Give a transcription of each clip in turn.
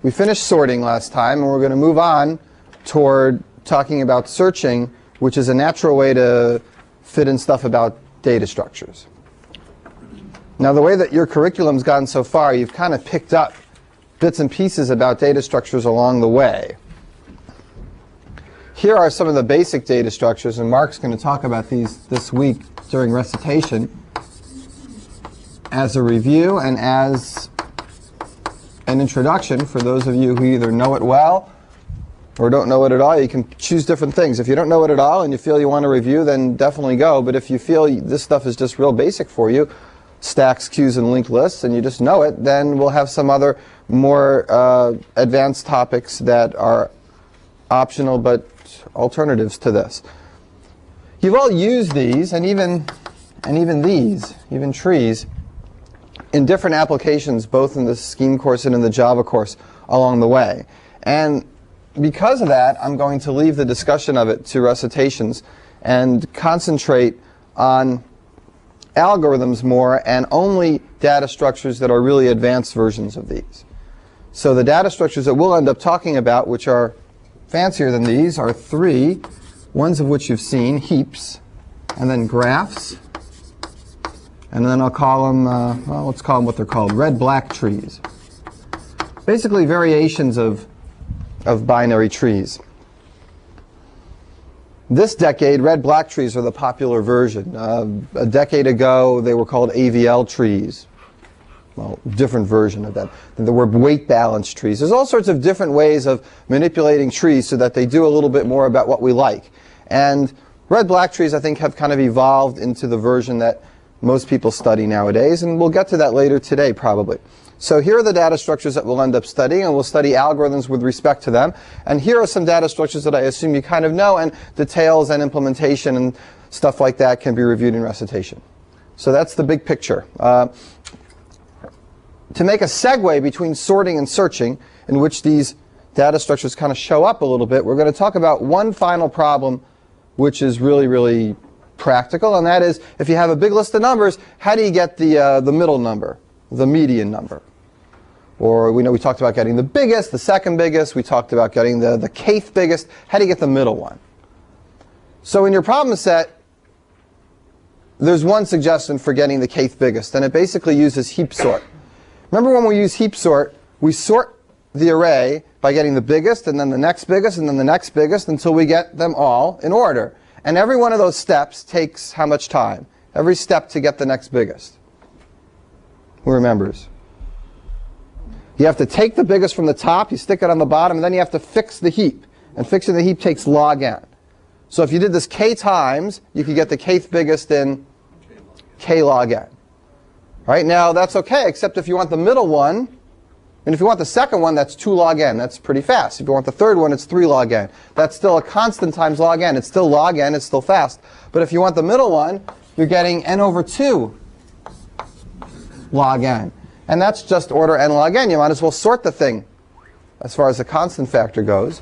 We finished sorting last time, and we're going to move on toward talking about searching, which is a natural way to fit in stuff about data structures. Now, the way that your curriculum's gone so far, you've kind of picked up bits and pieces about data structures along the way. Here are some of the basic data structures, and Mark's going to talk about these this week during recitation as a review and as an introduction for those of you who either know it well or don't know it at all. You can choose different things. If you don't know it at all and you feel you want to review, then definitely go. But if you feel this stuff is just real basic for you, stacks, queues, and linked lists, and you just know it, then we'll have some other more advanced topics that are optional but alternatives to this. You've all used these, and even these, even trees, in different applications, both in the Scheme course and in the Java course along the way. And because of that, I'm going to leave the discussion of it to recitations and concentrate on algorithms more and only data structures that are really advanced versions of these. So the data structures that we'll end up talking about, which are fancier than these, are three, ones of which you've seen: heaps, and then graphs, and then I'll call them, well, let's call them what they're called, red-black trees. Basically variations of binary trees. This decade, red-black trees are the popular version. A decade ago, they were called AVL trees. Well, different version of that. There were weight balance trees. There's all sorts of different ways of manipulating trees so that they do a little bit more about what we like. And red-black trees, I think, have kind of evolved into the version that most people study nowadays, and we'll get to that later today, probably. So here are the data structures that we'll end up studying, and we'll study algorithms with respect to them. And here are some data structures that I assume you kind of know, and details and implementation and stuff like that can be reviewed in recitation. So that's the big picture. To make a segue between sorting and searching, in which these data structures kind of show up a little bit, we're going to talk about one final problem which is really, really practical, and that is, if you have a big list of numbers, how do you get the middle number, the median number? Or we talked about getting the biggest, the second biggest. We talked about getting the kth biggest. How do you get the middle one? So in your problem set, there's one suggestion for getting the kth biggest, and it basically uses heap sort. Remember when we use heap sort, we sort the array by getting the biggest, and then the next biggest, and then the next biggest, until we get them all in order. And every one of those steps takes how much time? Every step to get the next biggest. Who remembers? You have to take the biggest from the top, you stick it on the bottom, and then you have to fix the heap. And fixing the heap takes log n. So if you did this k times, you could get the kth biggest in k log n. Right? Now that's okay, except if you want the middle one, and if you want the second one, that's 2 log n. That's pretty fast. If you want the third one, it's 3 log n. That's still a constant times log n. It's still log n. It's still fast. But if you want the middle one, you're getting n over 2 log n. And that's just order n log n. You might as well sort the thing as far as the constant factor goes.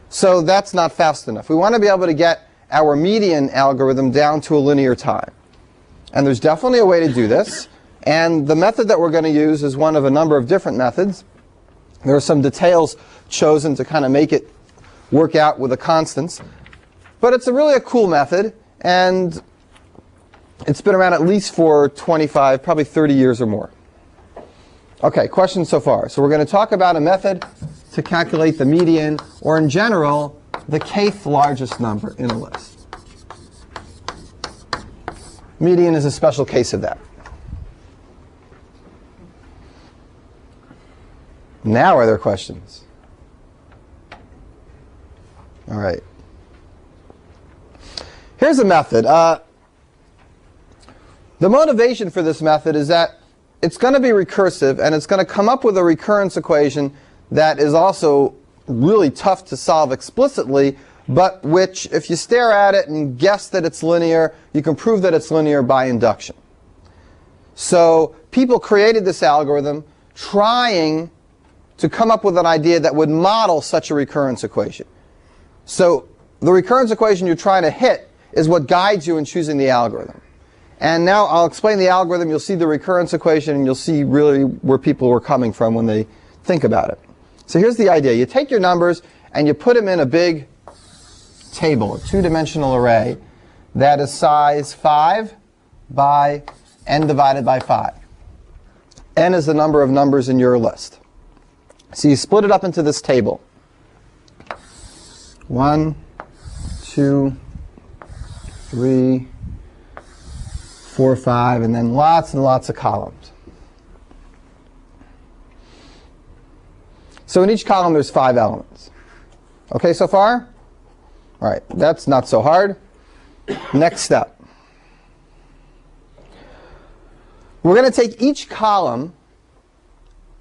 So that's not fast enough. We want to be able to get our median algorithm down to a linear time. And there's definitely a way to do this. And the method that we're going to use is one of a number of different methods. There are some details chosen to kind of make it work out with the constants. But it's really a cool method, and it's been around at least for 25, probably 30 years or more. OK, questions so far? So we're going to talk about a method to calculate the median, or in general, the kth largest number in a list. Median is a special case of that. Now are there questions? All right. Here's a method. The motivation for this method is that it's going to be recursive, and it's going to come up with a recurrence equation that is also really tough to solve explicitly, but which, if you stare at it and guess that it's linear, you can prove that it's linear by induction. So people created this algorithm trying to come up with an idea that would model such a recurrence equation. So the recurrence equation you're trying to hit is what guides you in choosing the algorithm. And now I'll explain the algorithm. You'll see the recurrence equation, and you'll see really where people were coming from when they think about it. So here's the idea. You take your numbers and you put them in a big table, a two-dimensional array that is size 5 by n divided by 5. N is the number of numbers in your list. So you split it up into this table. 1, 2, 3, 4, 5, and then lots and lots of columns. So in each column there's 5 elements. Okay so far? All right, that's not so hard. Next step. We're going to take each column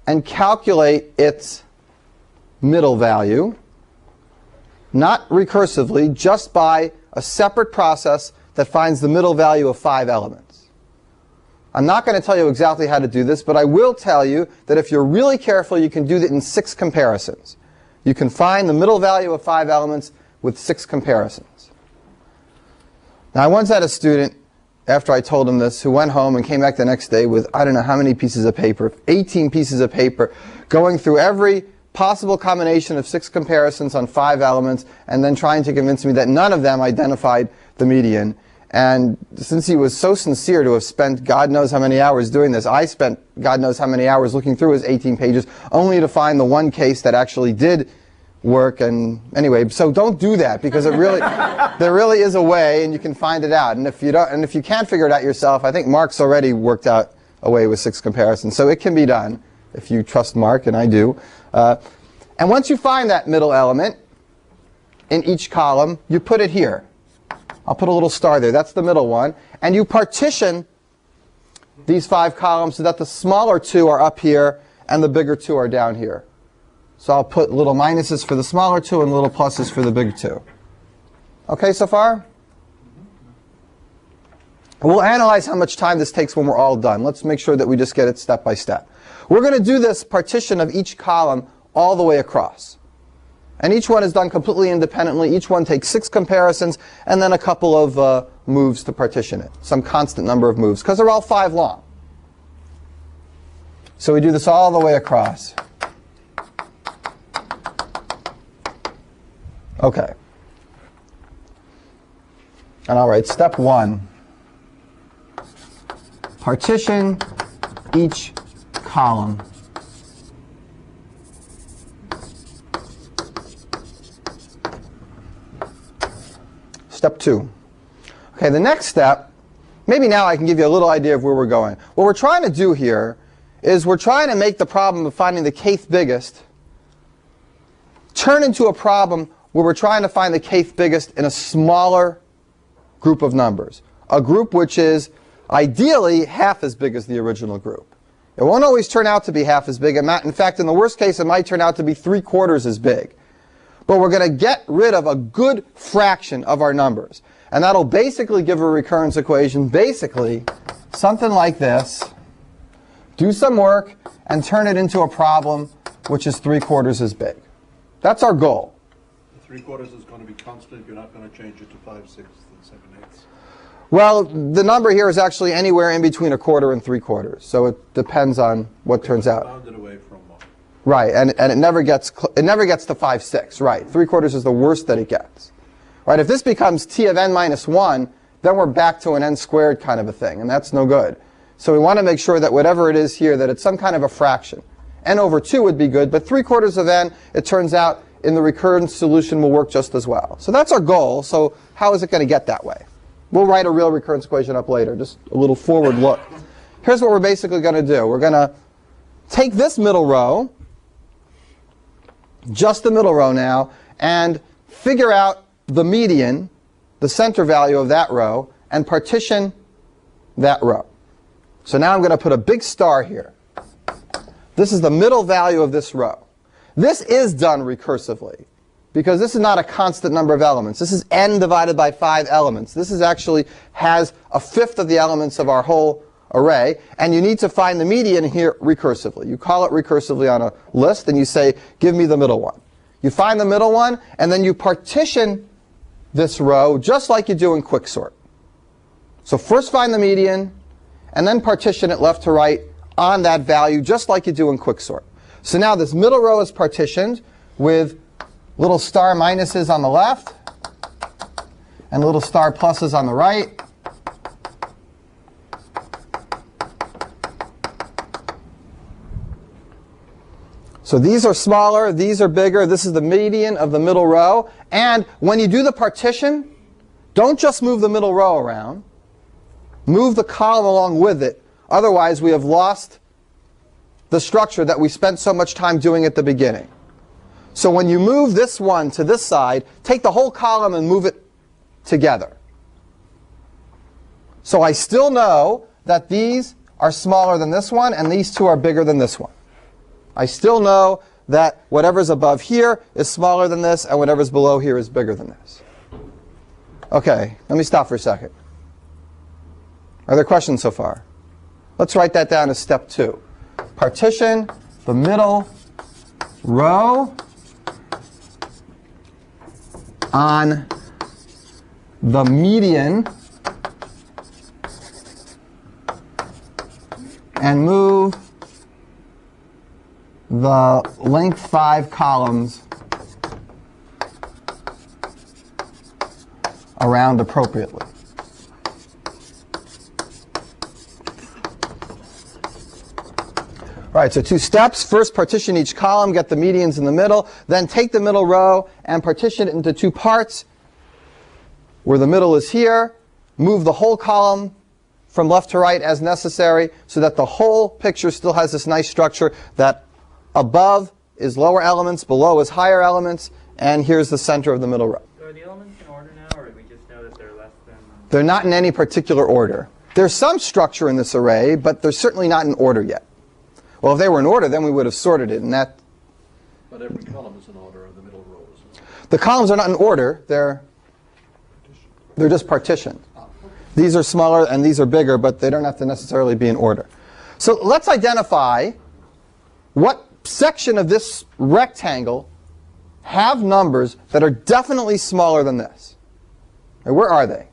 and calculate its middle value, not recursively, just by a separate process that finds the middle value of 5 elements. I'm not going to tell you exactly how to do this, but I will tell you that if you're really careful, you can do that in 6 comparisons. You can find the middle value of 5 elements with 6 comparisons. Now, I once had a student, after I told him this, who went home and came back the next day with I don't know how many pieces of paper, 18 pieces of paper, going through every possible combination of 6 comparisons on 5 elements, and then trying to convince me that none of them identified the median. And since he was so sincere to have spent God knows how many hours doing this, I spent God knows how many hours looking through his 18 pages, only to find the one case that actually did work. And anyway, so don't do that, because it really, there really is a way, and you can find it out. And if you don't, and if you can't figure it out yourself, I think Mark's already worked out a way with 6 comparisons, so it can be done if you trust Mark, and I do. And once you find that middle element in each column, you put it here. I'll put a little star there. That's the middle one. And you partition these 5 columns so that the smaller 2 are up here and the bigger 2 are down here. So I'll put little minuses for the smaller 2 and little pluses for the big 2. Okay so far? We'll analyze how much time this takes when we're all done. Let's make sure that we just get it step by step. We're going to do this partition of each column all the way across. And each one is done completely independently. Each one takes 6 comparisons and then a couple of moves to partition it. Some constant number of moves, because they're all 5 long. So we do this all the way across. Okay. And I'll write step 1. Partition each column. Step 2. Okay, the next step, maybe now I can give you a little idea of where we're going. What we're trying to do here is we're trying to make the problem of finding the kth biggest turn into a problem where we're trying to find the kth biggest in a smaller group of numbers. A group which is ideally half as big as the original group. It won't always turn out to be half as big. In fact, in the worst case, it might turn out to be 3/4 as big. But we're going to get rid of a good fraction of our numbers. And that'll basically give a recurrence equation, basically something like this. Do some work and turn it into a problem which is 3/4 as big. That's our goal. The 3/4 is going to be constant. You're not going to change it to 5/6 and 7/8. Well, the number here is actually anywhere in between 1/4 and 3/4. So it depends on what turns out. Bounded away from 1. Right, and it never gets to 5/6. Right, 3/4 is the worst that it gets. Right, if this becomes t of n minus 1, then we're back to an n squared kind of a thing, and that's no good. So we want to make sure that whatever it is here, that it's some kind of a fraction. N over 2 would be good, but 3/4 of n, it turns out, in the recurrence solution will work just as well. So that's our goal. So how is it going to get that way? We'll write a real recurrence equation up later, just a little forward look. Here's what we're basically going to do. We're going to take this middle row, just the middle row now, and figure out the median, the center value of that row, and partition that row. So now I'm going to put a big star here. This is the middle value of this row. This is done recursively, because this is not a constant number of elements. This is n divided by 5 elements. This is actually has 1/5 of the elements of our whole array, and you need to find the median here recursively. You call it recursively on a list, and you say, give me the middle one. You find the middle one, and then you partition this row just like you do in quicksort. So first find the median, and then partition it left to right on that value just like you do in quicksort. So now this middle row is partitioned with little star minuses on the left and little star pluses on the right. So these are smaller, these are bigger. This is the median of the middle row. And when you do the partition, don't just move the middle row around. Move the column along with it. Otherwise, we have lost the structure that we spent so much time doing at the beginning. So when you move this one to this side, take the whole column and move it together. So I still know that these are smaller than this one, and these two are bigger than this one. I still know that whatever's above here is smaller than this, and whatever's below here is bigger than this. Okay, let me stop for a second. Are there questions so far? Let's write that down as step 2. Partition the middle row on the median and move the length 5 columns around appropriately. All right, so 2 steps. First, partition each column, get the medians in the middle. Then take the middle row and partition it into 2 parts where the middle is here. Move the whole column from left to right as necessary so that the whole picture still has this nice structure that above is lower elements, below is higher elements, and here's the center of the middle row. So are the elements in order now, or do we just know that they're less than... They're not in any particular order. There's some structure in this array, but they're certainly not in order yet. Well, if they were in order, then we would have sorted it, and that... But every column is in order, and the middle row is in order. The columns are not in order. They're just partitioned. These are smaller and these are bigger, but they don't have to necessarily be in order. So let's identify what section of this rectangle have numbers that are definitely smaller than this. And where are they?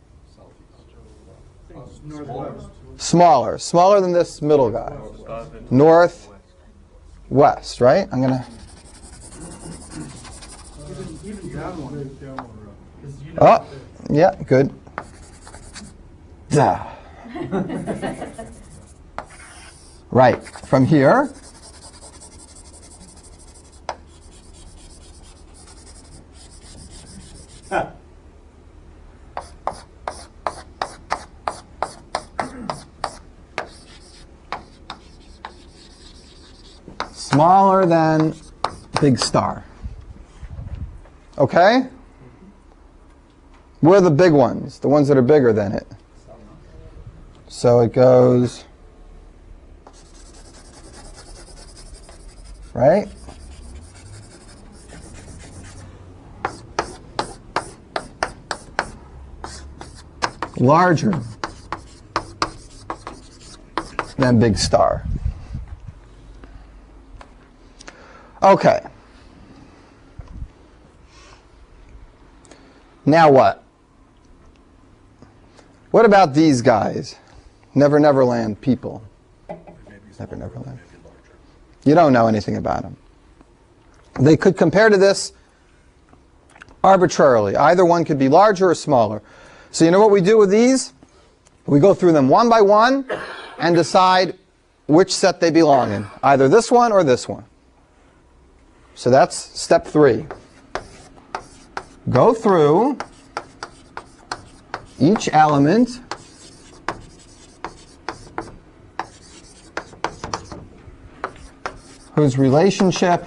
Smaller. Smaller than this middle guy. North, west, right? I'm going to... Oh, yeah, good. Yeah. Right, from here. Smaller than big star. Okay? Where are the big ones? The ones that are bigger than it. So it goes, right? Larger than big star. Okay. Now what? What about these guys? Never Never Land people. Never Never Land. You don't know anything about them. They could compare to this arbitrarily. Either one could be larger or smaller. So you know what we do with these? We go through them one by one and decide which set they belong in. Either this one or this one. So that's step 3. Go through each element whose relationship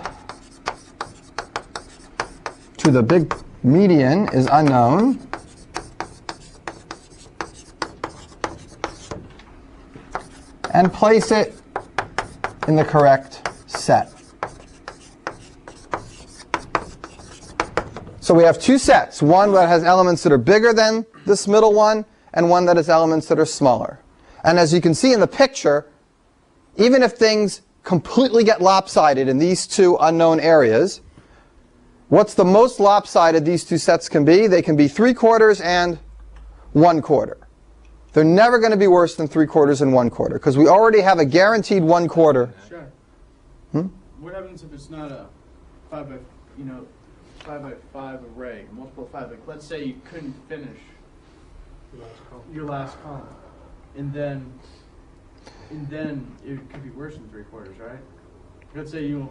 to the big median is unknown, and place it in the correct set. So we have 2 sets, one that has elements that are bigger than this middle one, and one that has elements that are smaller. And as you can see in the picture, even if things completely get lopsided in these 2 unknown areas, what's the most lopsided these 2 sets can be? They can be 3/4 and 1/4. They're never going to be worse than 3/4 and 1/4, because we already have a guaranteed 1/4. Sure. what happens if it's not a 5 by 5 array, a multiple of 5? Like, let's say you couldn't finish your last column, and then it could be worse than 3/4, right? Let's say and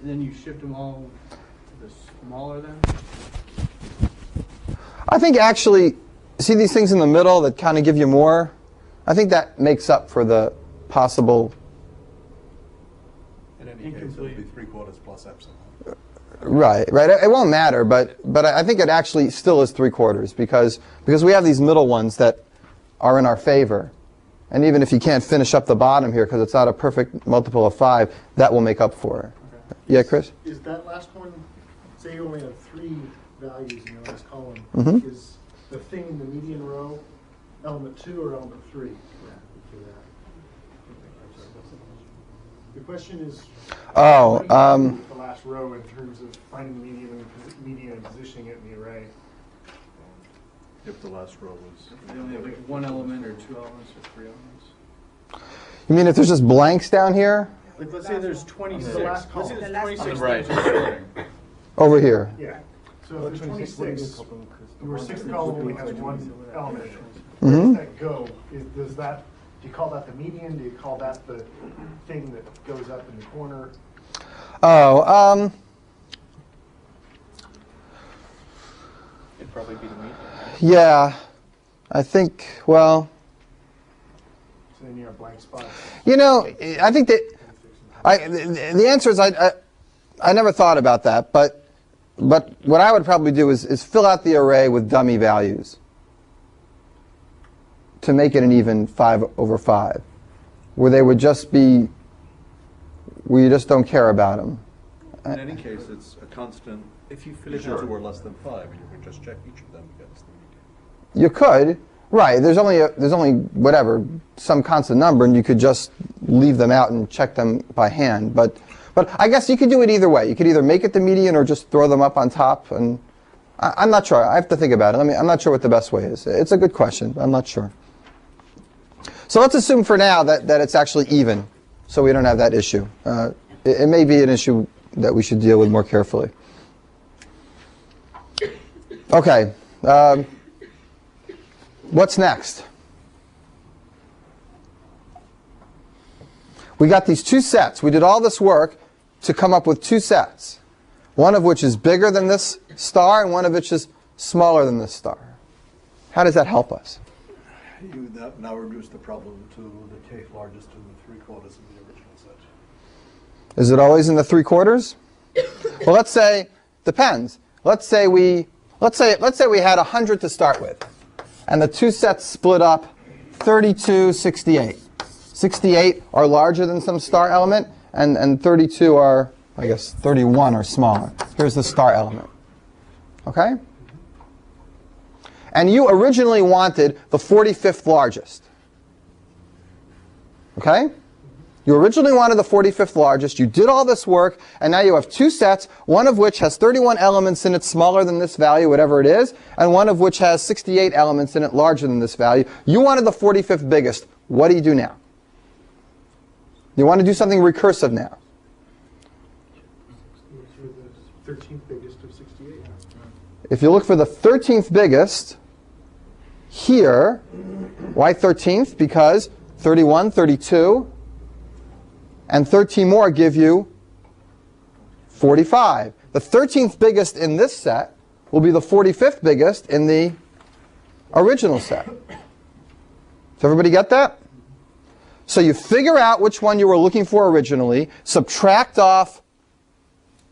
then you shift them all to the smaller then. I think actually, see these things in the middle that kind of give you more? I think that makes up for the possible. In any case, it'll be 3/4 plus epsilon. Right. It won't matter, but I think it actually still is 3/4 because we have these middle ones that are in our favor. And even if you can't finish up the bottom here because it's not a perfect multiple of 5, that will make up for it. Okay. Yeah, Chris? Is that last one, say you only have 3 values in your last column, Mm-hmm. is the thing in the median row element 2 or element 3? The question is, Oh, what do you do with the last row in terms of finding the median and positioning it in the array? If the last row was... They only have like 1 element or 2 elements or 3 elements. you mean if there's just blanks down here? Like, let's say there's 26. The last Let's say column. there's 26 Right. things you're sorting. Over here. Yeah. So if there's 26, your 6th column only has 1 element. Mhm. Where does that go? Do you call that the median? Do you call that the thing that goes up in the corner? Oh, It'd probably be the median. yeah. I think, well, So then you have blank spots. you know, I think that the answer is I never thought about that, but what I would probably do is fill out the array with dummy values to make it an even 5/5, where they would just be, where you just don't care about them. In any case, it's a constant. If you fill it into or less than 5, you can just check each of them against the median. You could, right? There's only whatever, some constant number, and you could just leave them out and check them by hand. But I guess you could do it either way. You could either make it the median or just throw them up on top. And I'm not sure. I have to think about it. I'm not sure what the best way is. It's a good question, but I'm not sure. So let's assume for now that it's actually even, so we don't have that issue. It may be an issue that we should deal with more carefully. Okay. What's next? We got these 2 sets. We did all this work to come up with 2 sets, one of which is bigger than this star and one of which is smaller than this star. How does that help us? You now reduce the problem to the k largest to the 3/4 in the original set. Is it always in the 3/4? Well, let's say, depends. Let's say we had 100 to start with, and the 2 sets split up 32, 68. 68 are larger than some star element, and 32 are, I guess, 31 are smaller. Here's the star element. Okay? And you originally wanted the 45th largest. Okay? You originally wanted the 45th largest. You did all this work, and now you have 2 sets, one of which has 31 elements in it smaller than this value, whatever it is, and one of which has 68 elements in it larger than this value. You wanted the 45th biggest. What do you do now? You want to do something recursive now. For the 13th biggest of 68. If you look for the 13th biggest, here, why 13th? Because 31, 32, and 13 more give you 45. The 13th biggest in this set will be the 45th biggest in the original set. Does everybody get that? So you figure out which one you were looking for originally, subtract off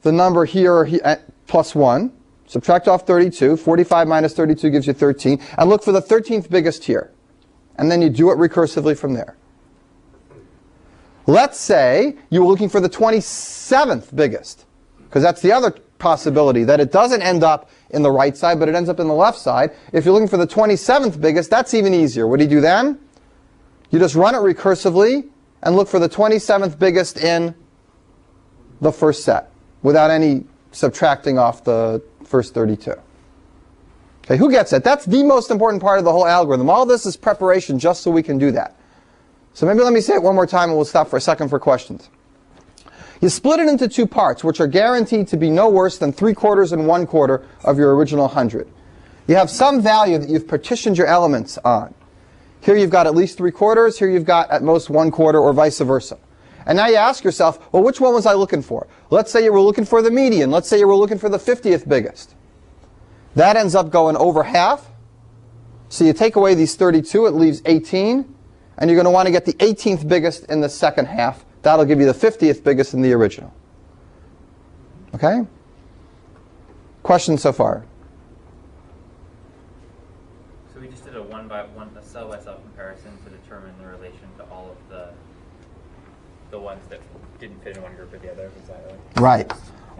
the number here plus 1, subtract off 32, 45 minus 32 gives you 13, and look for the 13th biggest here. And then you do it recursively from there. Let's say you were looking for the 27th biggest, because that's the other possibility, that it doesn't end up in the right side, but it ends up in the left side. If you're looking for the 27th biggest, that's even easier. What do you do then? You just run it recursively and look for the 27th biggest in the first set without any subtracting off the first 32. Okay, who gets it? That's the most important part of the whole algorithm. All this is preparation just so we can do that. So maybe let me say it one more time and we'll stop for a second for questions. You split it into two parts, which are guaranteed to be no worse than 3/4 and 1/4 of your original 100. You have some value that you've partitioned your elements on. Here you've got at least 3/4, here you've got at most 1/4, or vice versa. And now you ask yourself, well, which one was I looking for? Let's say you were looking for the median. Let's say you were looking for the 50th biggest. That ends up going over half. So you take away these 32, it leaves 18. And you're going to want to get the 18th biggest in the second half. That'll give you the 50th biggest in the original. Okay? Questions so far? So we just did a one-by-one, a cell-by-cell comparison to determine the relation to all of the ones that didn't fit in one group or the other. Is that right? Right.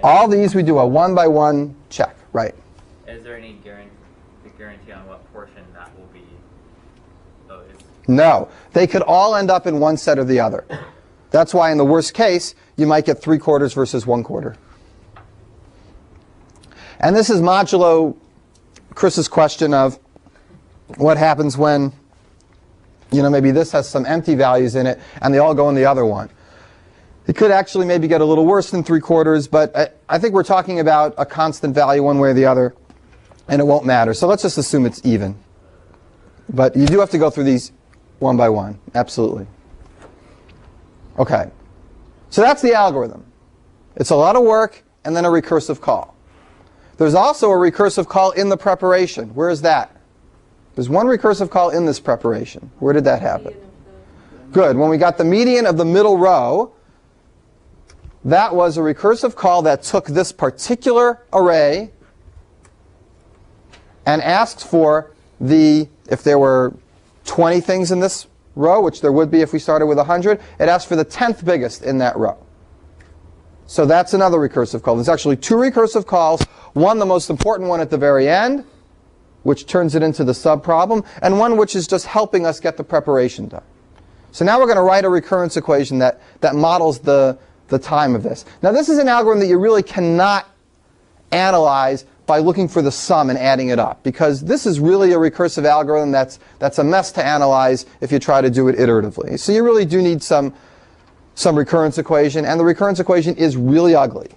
All these we do a one-by-one check. Right. Is there any guarantee on what portion that will be? No. They could all end up in one set or the other. That's why in the worst case, you might get 3/4 versus 1/4. And this is modulo Chris's question of what happens when, maybe this has some empty values in it and they all go in the other one. It could actually maybe get a little worse than 3/4, but I think we're talking about a constant value one way or the other, and it won't matter. So let's just assume it's even. But you do have to go through these one by one, absolutely. Okay, so that's the algorithm. It's a lot of work and then a recursive call. There's also a recursive call in the preparation. Where is that? There's one recursive call in this preparation. Where did that happen? Good. When we got the median of the middle row, that was a recursive call that took this particular array and asked for if there were 20 things in this row, which there would be if we started with 100, it asked for the 10th biggest in that row. So that's another recursive call. There's actually two recursive calls, one the most important one at the very end, which turns it into the subproblem, and one which is just helping us get the preparation done. So now we're going to write a recurrence equation that models the time of this. Now this is an algorithm that you really cannot analyze by looking for the sum and adding it up, because this is really a recursive algorithm that's a mess to analyze if you try to do it iteratively. So you really do need some recurrence equation, and the recurrence equation is really ugly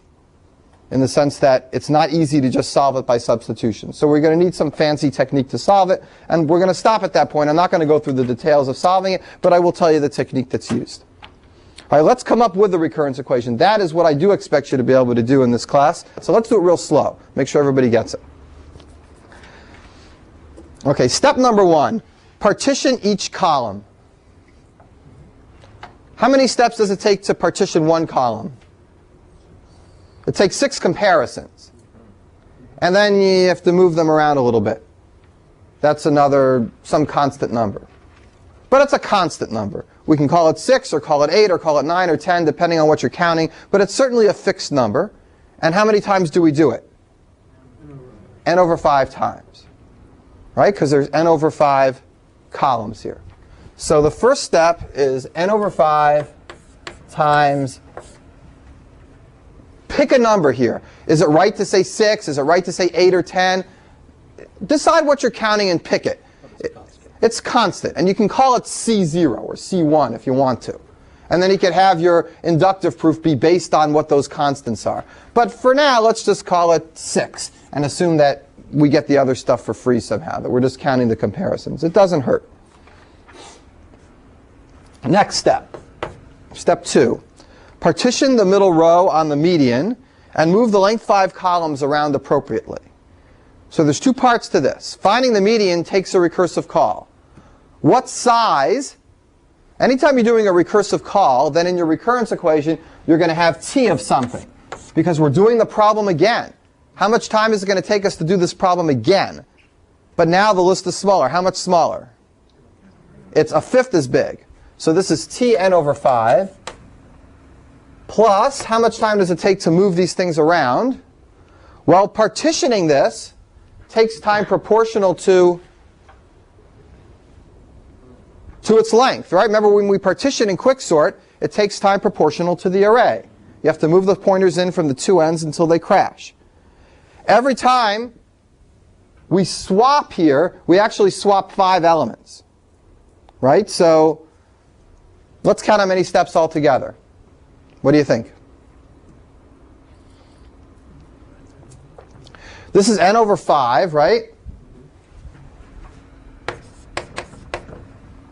in the sense that it's not easy to just solve it by substitution. So we're going to need some fancy technique to solve it, and we're going to stop at that point. I'm not going to go through the details of solving it, but I will tell you the technique that's used. All right, let's come up with the recurrence equation. That is what I do expect you to be able to do in this class. So let's do it real slow. Make sure everybody gets it. Okay, step number 1. Partition each column. How many steps does it take to partition one column? It takes 6 comparisons. And then you have to move them around a little bit. That's some constant number. But it's a constant number. We can call it 6 or call it 8 or call it 9 or 10 depending on what you're counting, but it's certainly a fixed number. And how many times do we do it? N over 5 times. Right? Because there's N over 5 columns here. So the first step is N over 5 times, pick a number here. Is it right to say 6? Is it right to say 8 or 10? Decide what you're counting and pick it. It's constant, and you can call it C0 or C1 if you want to. And then you could have your inductive proof be based on what those constants are. But for now, let's just call it 6 and assume that we get the other stuff for free somehow, that we're just counting the comparisons. It doesn't hurt. Next step, step 2. Partition the middle row on the median and move the length 5 columns around appropriately. So there's 2 parts to this. Finding the median takes a recursive call. What size? Anytime you're doing a recursive call, then in your recurrence equation, you're going to have t of something, because we're doing the problem again. How much time is it going to take us to do this problem again? But now the list is smaller. How much smaller? It's a fifth as big. So this is Tn over 5 plus, how much time does it take to move these things around? Well, partitioning this takes time proportional to its length, right? Remember when we partition in quicksort, it takes time proportional to the array. You have to move the pointers in from the 2 ends until they crash. Every time we swap here, we actually swap 5 elements, right? So let's count how many steps altogether. What do you think? This is n over 5, right?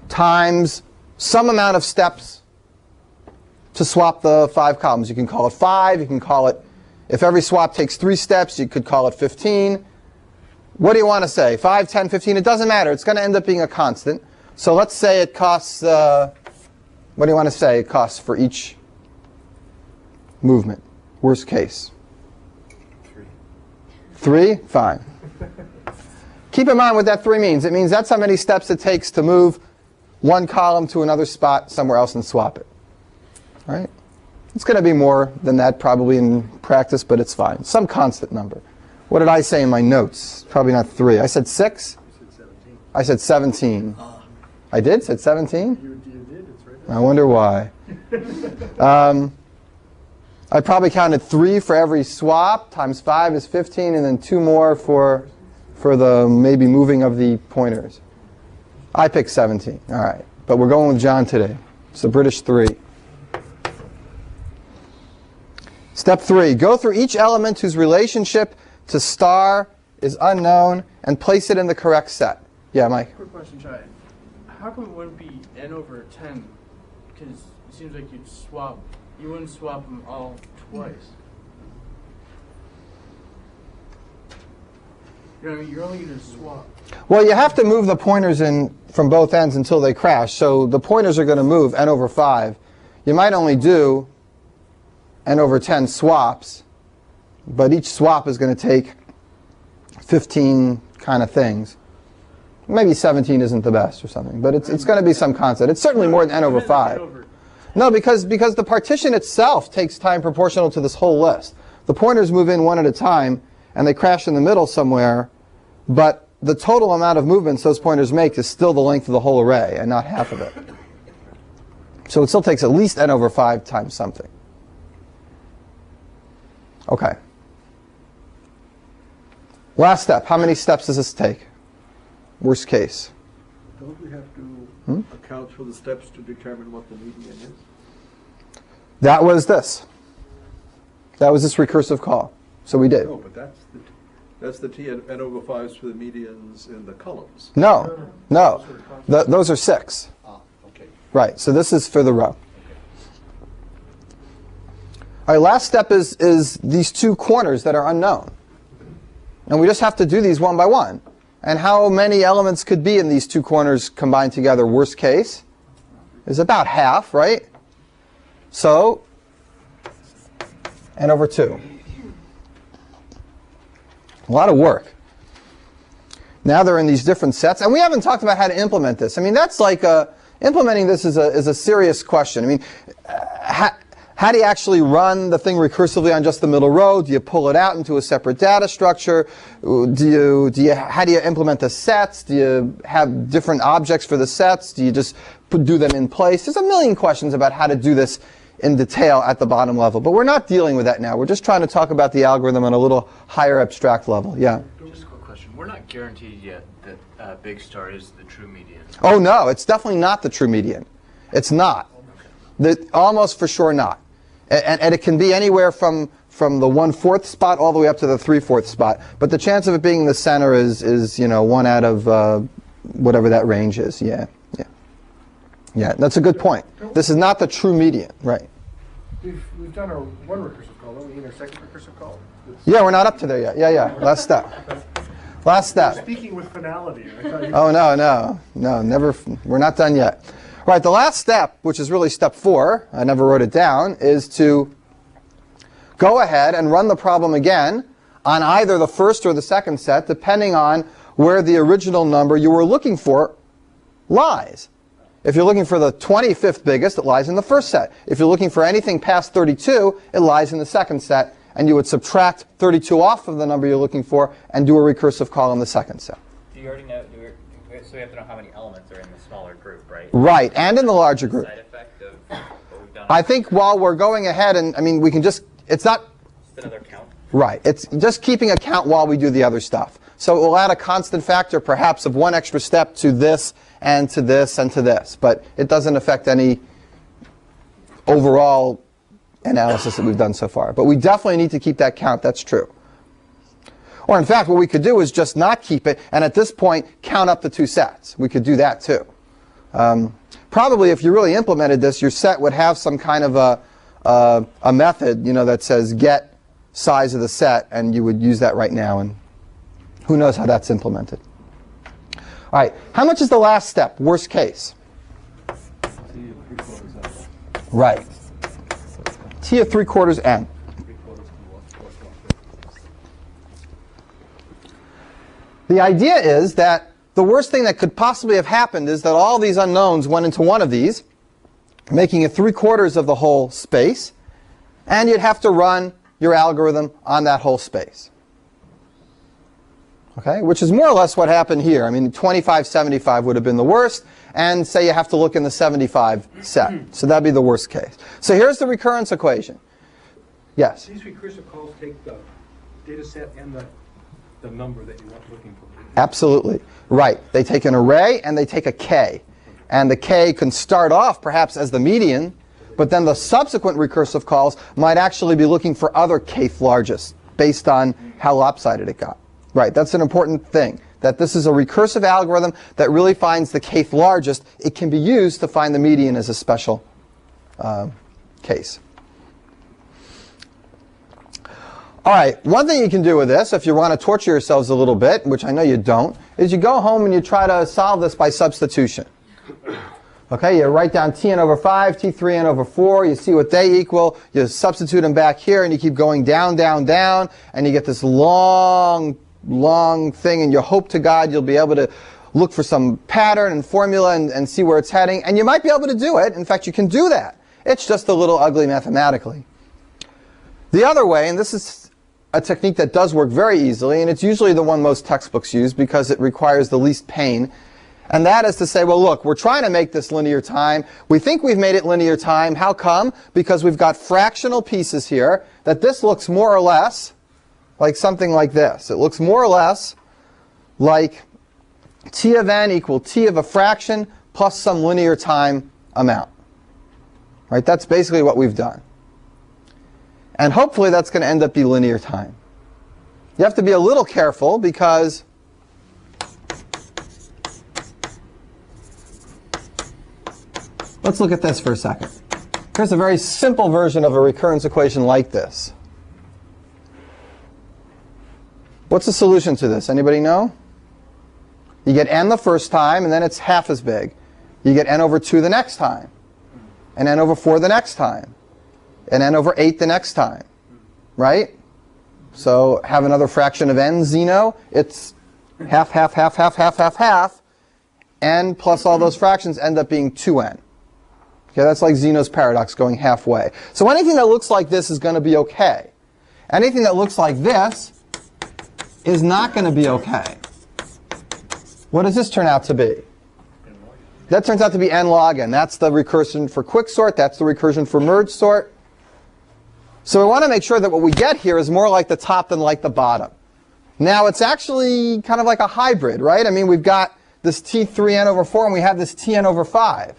Times some amount of steps to swap the 5 columns. You can call it 5. You can call it, if every swap takes 3 steps, you could call it 15. What do you want to say? 5, 10, 15? It doesn't matter. It's going to end up being a constant. So let's say it costs, what do you want to say it costs for each movement? Worst case. 3? Fine. Keep in mind what that 3 means. It means that's how many steps it takes to move one column to another spot somewhere else and swap it. All right? It's going to be more than that probably in practice, but it's fine. Some constant number. What did I say in my notes? Probably not 3. I said 6? You said 17. I said 17. I did? Said 17? You did, it's right there. I wonder why. I probably counted 3 for every swap, times 5 is 15, and then 2 more for the maybe moving of the pointers. I picked 17. All right. But we're going with John today. It's the British 3. Step 3. Go through each element whose relationship to star is unknown and place it in the correct set. Yeah, Mike? Quick question, Shai. How come it wouldn't be n over 10? Because it seems like you wouldn't swap them all twice. You know, you're only going to swap. Well, you have to move the pointers in from both ends until they crash. So the pointers are going to move n over 5. You might only do n over 10 swaps, but each swap is going to take 15 kind of things. Maybe 17 isn't the best or something, but it's going to be some constant. It's certainly more than n over 5. No, because the partition itself takes time proportional to this whole list. The pointers move in one at a time, and they crash in the middle somewhere, but the total amount of movements those pointers make is still the length of the whole array, and not half of it. So it still takes at least n over 5 times something. Okay. Last step. How many steps does this take? Worst case. Don't we have to account for the steps to determine what the median is? That was this. That was this recursive call. So we did. No, but that's the T n over 5s for the medians in the columns. No. Those are 6. Ah, okay. Right. So this is for the row. All right, last step is these 2 corners that are unknown. And we just have to do these one by one. And how many elements could be in these 2 corners combined together, worst case, is about half, right? So, n over 2. A lot of work. Now they're in these different sets. And we haven't talked about how to implement this. I mean, that's like implementing this is a serious question. I mean, how do you actually run the thing recursively on just the middle row? Do you pull it out into a separate data structure? How do you implement the sets? Do you have different objects for the sets? Do you just do them in place? There's a million questions about how to do this in detail at the bottom level. But we're not dealing with that now. We're just trying to talk about the algorithm on a little higher abstract level. Yeah? Just a quick question. We're not guaranteed yet that big star is the true median. Oh, no. It's definitely not the true median. It's not. Almost for sure not. And it can be anywhere from the 1/4 spot all the way up to the 3/4 spot. But the chance of it being in the center is 1 out of whatever that range is. Yeah. That's a good point. This is not the true median, right? We've done our one recursive call. Don't we need our second recursive call? Yeah, we're not up to there yet. Yeah. Last step. Last step. Speaking with finality. I thought you Oh, no, never. We're not done yet. Right, the last step, which is really step 4, I never wrote it down, is to go ahead and run the problem again on either the first or the second set, depending on where the original number you were looking for lies. If you're looking for the 25th biggest, it lies in the first set. If you're looking for anything past 32, it lies in the second set, and you would subtract 32 off of the number you're looking for and do a recursive call in the second set. Do you already know? So we have to know how many elements are in the smaller group, right? Right, and in the larger group. Side effect of what we've done. I think while we're going ahead, and I mean, we can just, it's not, Just another count. right, it's just keeping a count while we do the other stuff. So it will add a constant factor perhaps of 1 extra step to this and to this and to this, but it doesn't affect any overall analysis that we've done so far. But we definitely need to keep that count, that's true. Or in fact, what we could do is just not keep it, and at this point, count up the 2 sets. We could do that too. Probably if you really implemented this, your set would have some kind of a method, that says get size of the set, and you would use that right now, and who knows how that's implemented. All right, how much is the last step, worst case? Right. T of 3/4 n. The idea is that the worst thing that could possibly have happened is that all these unknowns went into one of these, making it 3/4 of the whole space, and you'd have to run your algorithm on that whole space. Okay, which is more or less what happened here. I mean, 25, 75 would have been the worst, and say you have to look in the 75 set. So that'd be the worst case. So here's the recurrence equation. Yes? These recursive calls take the data set and the number that you want looking for. Absolutely. Right. They take an array and they take a k. And the k can start off perhaps as the median, but then the subsequent recursive calls might actually be looking for other kth largest based on how lopsided it got. Right. That's an important thing, that this is a recursive algorithm that really finds the kth largest. It can be used to find the median as a special case. All right, one thing you can do with this, if you want to torture yourselves a little bit, which I know you don't, is you go home and you try to solve this by substitution. Okay, you write down Tn over 5, T3n over 4, you see what they equal, you substitute them back here, and you keep going down, down, down, and you get this long thing, and you hope to God you'll be able to look for some pattern and formula and see where it's heading, and you might be able to do it. In fact, you can do that. It's just a little ugly mathematically. The other way, and this is a technique that does work very easily, and it's usually the one most textbooks use because it requires the least pain, and that is to say, well, look, we're trying to make this linear time. We think we've made it linear time. How come? Because we've got fractional pieces here, that this looks more or less like something like this. It looks more or less like t of n equal t of a fraction plus some linear time amount. Right? That's basically what we've done. And hopefully that's going to end up being linear time. You have to be a little careful because let's look at this for a second. Here's a very simple version of a recurrence equation like this. What's the solution to this? Anybody know? You get n the first time, and then it's half as big. You get n over 2 the next time, and n over 4 the next time, and n over 8 the next time, right? So have another fraction of n, Zeno. It's half, half, half, half, half, half, half. N plus all those fractions end up being 2n. Okay, that's like Zeno's paradox going halfway. So anything that looks like this is going to be okay. Anything that looks like this is not going to be okay. What does this turn out to be? That turns out to be n log n. That's the recursion for quicksort. That's the recursion for merge sort. So we want to make sure that what we get here is more like the top than like the bottom. Now it's actually kind of like a hybrid, right? I mean, we've got this T3n over 4 and we have this Tn over 5.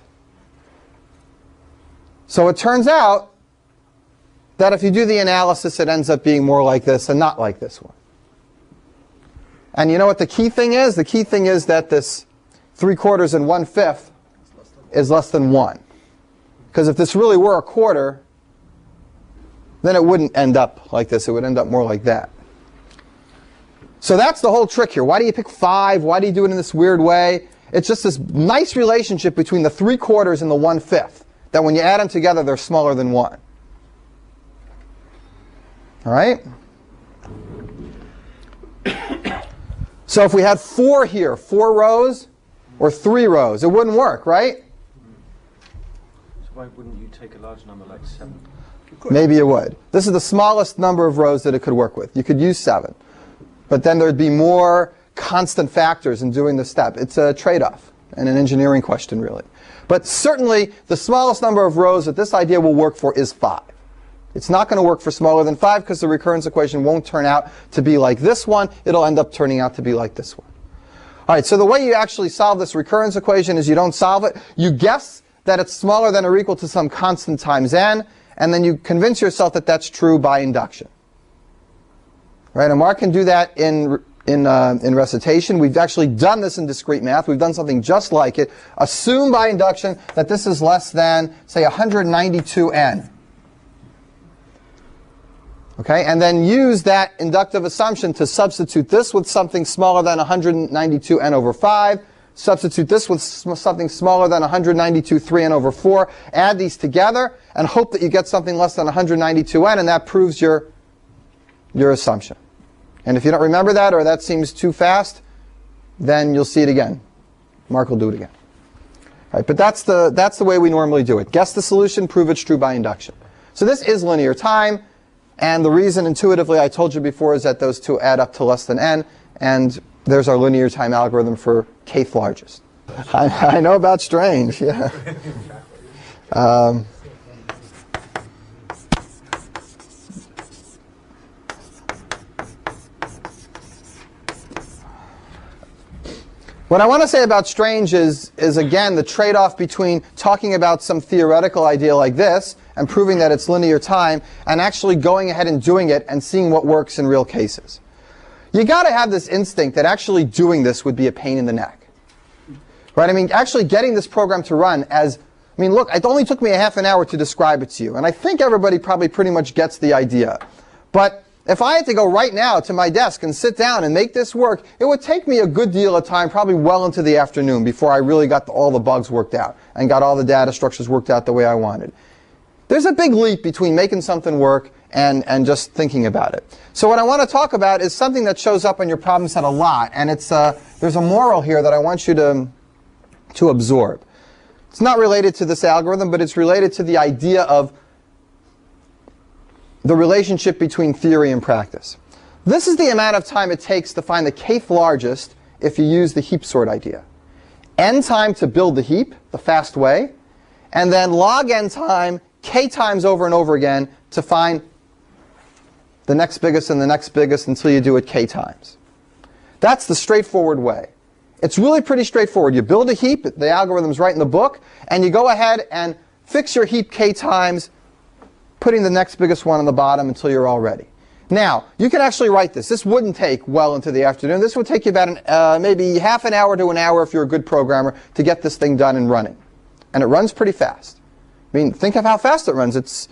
So it turns out that if you do the analysis, it ends up being more like this and not like this one. And you know what the key thing is? The key thing is that this 3/4 and 1/5 is less than 1. Because if this really were a quarter, then it wouldn't end up like this. It would end up more like that. So that's the whole trick here. Why do you pick 5? Why do you do it in this weird way? It's just this nice relationship between the 3/4 and the 1/5, that when you add them together, they're smaller than 1. All right? So if we had 4 here, 4 rows, or 3 rows, it wouldn't work, right? So why wouldn't you take a large number like 7? Maybe it would. This is the smallest number of rows that it could work with. You could use 7. But then there'd be more constant factors in doing the step. It's a trade-off and an engineering question, really. But certainly, the smallest number of rows that this idea will work for is 5. It's not going to work for smaller than 5 because the recurrence equation won't turn out to be like this one. It'll end up turning out to be like this one. All right, so the way you actually solve this recurrence equation is you don't solve it. You guess that it's smaller than or equal to some constant times n, and then you convince yourself that that's true by induction. right? And Mark can do that in recitation. We've actually done this in discrete math. We've done something just like it. Assume by induction that this is less than, say, 192n. Okay, and then use that inductive assumption to substitute this with something smaller than 192n over 5. Substitute this with something smaller than 192.3n over 4. Add these together and hope that you get something less than 192n, and that proves your assumption. And if you don't remember that, or that seems too fast, then you'll see it again. Mark will do it again. All right, but that's the way we normally do it. Guess the solution, prove it's true by induction. So this is linear time, and the reason intuitively I told you before is that those two add up to less than n, and there's our linear time algorithm for kth largest. I know about strange, yeah. What I want to say about strange is again, the trade-off between talking about some theoretical idea like this and proving that it's linear time and actually going ahead and doing it and seeing what works in real cases. You got to have this instinct that actually doing this would be a pain in the neck. Right? I mean, actually getting this program to run look, it only took me a half an hour to describe it to you, and I think everybody probably pretty much gets the idea. But if I had to go right now to my desk and sit down and make this work, it would take me a good deal of time, probably well into the afternoon, before I really got all the bugs worked out and got all the data structures worked out the way I wanted. There's a big leap between making something work and just thinking about it. So what I want to talk about is something that shows up on your problem set a lot, and there's a moral here that I want you to absorb. It's not related to this algorithm, but it's related to the idea of the relationship between theory and practice. This is the amount of time it takes to find the kth largest if you use the heap sort idea. N time to build the heap, the fast way, and then log n time, k times over and over again to find the next biggest and the next biggest until you do it k times. That's the straightforward way. It's really pretty straightforward. You build a heap, the algorithm's right in the book, and you go ahead and fix your heap k times, putting the next biggest one on the bottom until you're all ready. Now, you can actually write this. This wouldn't take well into the afternoon. This would take you about maybe half an hour to an hour if you're a good programmer to get this thing done and running. And it runs pretty fast. I mean, think of how fast it runs. It's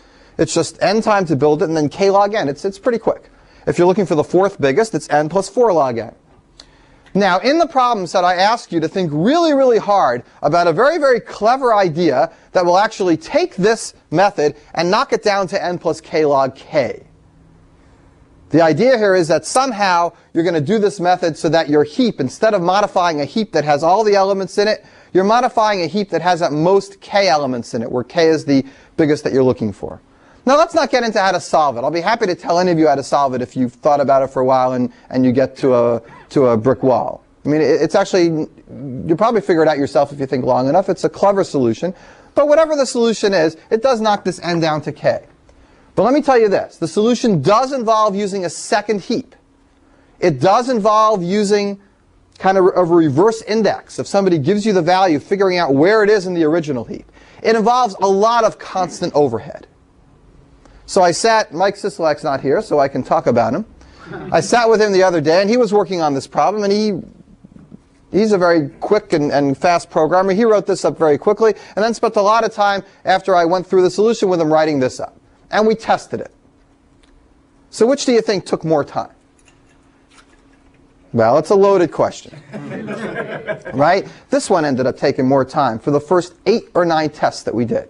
just n time to build it and then k log n. It's pretty quick. If you're looking for the fourth biggest, it's n plus 4 log n. Now, in the problem set, I ask you to think really, really hard about a very, very clever idea that will actually take this method and knock it down to n plus k log k. The idea here is that somehow you're going to do this method so that your heap, instead of modifying a heap that has all the elements in it, you're modifying a heap that has at most k elements in it, where k is the biggest that you're looking for. Now, let's not get into how to solve it. I'll be happy to tell any of you how to solve it if you've thought about it for a while and you get to a brick wall. I mean, it's actually, you'll probably figure it out yourself if you think long enough. It's a clever solution. But whatever the solution is, it does knock this n down to k. But let me tell you this. The solution does involve using a second heap. It does involve using kind of a reverse index. If somebody gives you the value, figuring out where it is in the original heap. It involves a lot of constant overhead. So Mike Sisolak's not here, so I can talk about him. I sat with him the other day, and he was working on this problem, and he's a very quick and fast programmer. He wrote this up very quickly, and then spent a lot of time after I went through the solution with him writing this up. And we tested it. So which do you think took more time? Well, it's a loaded question. Right? This one ended up taking more time for the first 8 or 9 tests that we did.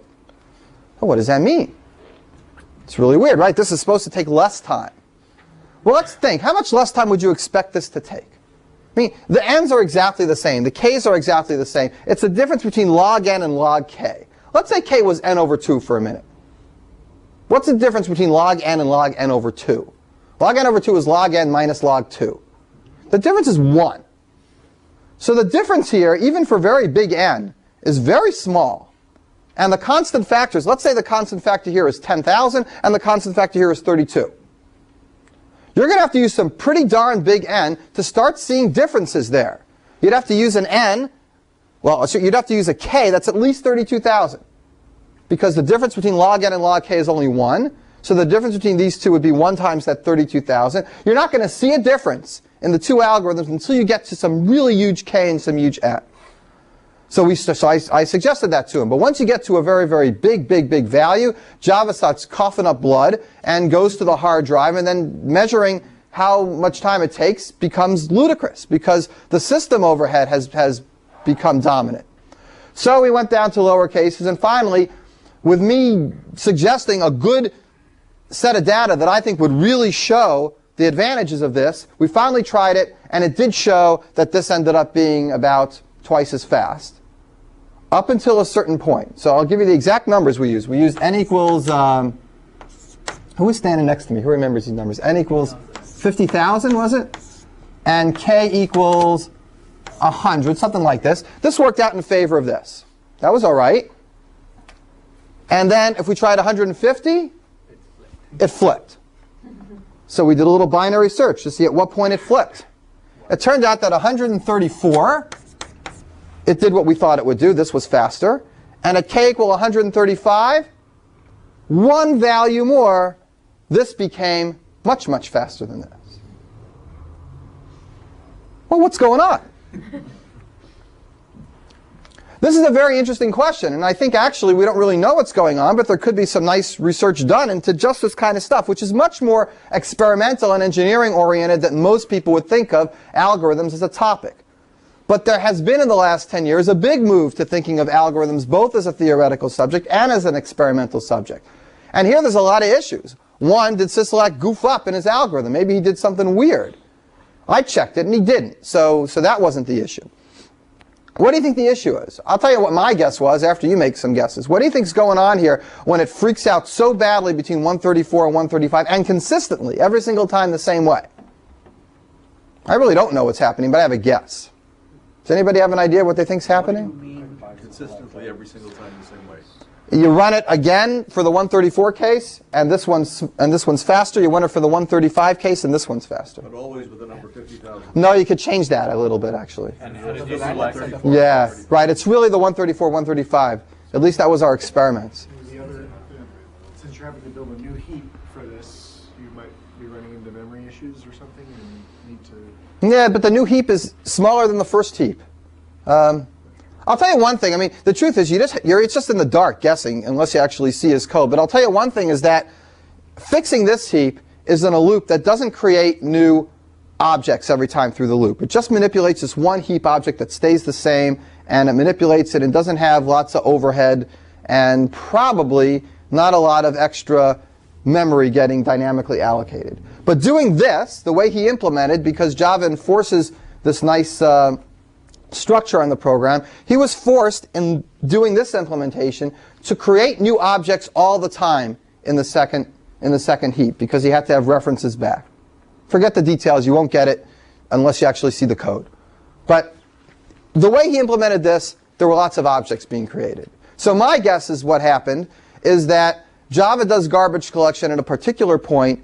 Well, what does that mean? It's really weird, right? This is supposed to take less time. Well, let's think. How much less time would you expect this to take? I mean, the n's are exactly the same. The k's are exactly the same. It's the difference between log n and log k. Let's say k was n over 2 for a minute. What's the difference between log n and log n over 2? Log n over 2 is log n minus log 2. The difference is 1. So the difference here, even for very big n, is very small. And the constant factors, let's say the constant factor here is 10,000 and the constant factor here is 32. You're going to have to use some pretty darn big n to start seeing differences there. You'd have to use an n, well, so you'd have to use a k that's at least 32,000. Because the difference between log n and log k is only 1. So the difference between these two would be 1 times that 32,000. You're not going to see a difference in the two algorithms until you get to some really huge k and some huge n. So I suggested that to him. But once you get to a very, very big value, Java starts coughing up blood and goes to the hard drive, and then measuring how much time it takes becomes ludicrous because the system overhead has become dominant. So we went down to lower cases, and finally, with me suggesting a good set of data that I think would really show the advantages of this, we finally tried it, and it did show that this ended up being about twice as fast, up until a certain point. So I'll give you the exact numbers we used. We used n equals, who was standing next to me? Who remembers these numbers? N equals 50,000, was it? And k equals 100, something like this. This worked out in favor of this. That was all right. And then if we tried 150, it flipped. So we did a little binary search to see at what point it flipped. It turned out that 134, it did what we thought it would do. This was faster. And at k equal 135, one value more, this became much, much faster than this. Well, what's going on? This is a very interesting question, and I think actually we don't really know what's going on, but there could be some nice research done into just this kind of stuff, which is much more experimental and engineering oriented than most people would think of algorithms as a topic. But there has been in the last 10 years a big move to thinking of algorithms both as a theoretical subject and as an experimental subject. And here there's a lot of issues. One, did Sisolak goof up in his algorithm? Maybe he did something weird. I checked it and he didn't, so that wasn't the issue. What do you think the issue is? I'll tell you what my guess was after you make some guesses. What do you think's going on here when it freaks out so badly between 134 and 135 and consistently every single time the same way? I really don't know what's happening, but I have a guess. Does anybody have an idea what they think's happening? What do you mean consistently every single time the same way? You run it again for the 134 case, and this one's faster. You run it for the 135 case, and this one's faster. But always with the number 50,000. No, you could change that a little bit, actually. And how did you select it? Yeah, right. It's really the 134, 135. At least that was our experiments. The other, since you're having to build a new heap for this, you might be running into memory issues or something, and you need to. Yeah, but the new heap is smaller than the first heap. I'll tell you one thing. I mean, the truth is, it's just in the dark guessing unless you actually see his code. But I'll tell you one thing is that fixing this heap is in a loop that doesn't create new objects every time through the loop. It just manipulates this one heap object that stays the same, and it manipulates it and doesn't have lots of overhead and probably not a lot of extra memory getting dynamically allocated. But doing this, the way he implemented, because Java enforces this nice structure on the program, he was forced in doing this implementation to create new objects all the time in the second heap because he had to have references back. Forget the details, you won't get it unless you actually see the code. But the way he implemented this, there were lots of objects being created. So my guess is what happened is that Java does garbage collection at a particular point,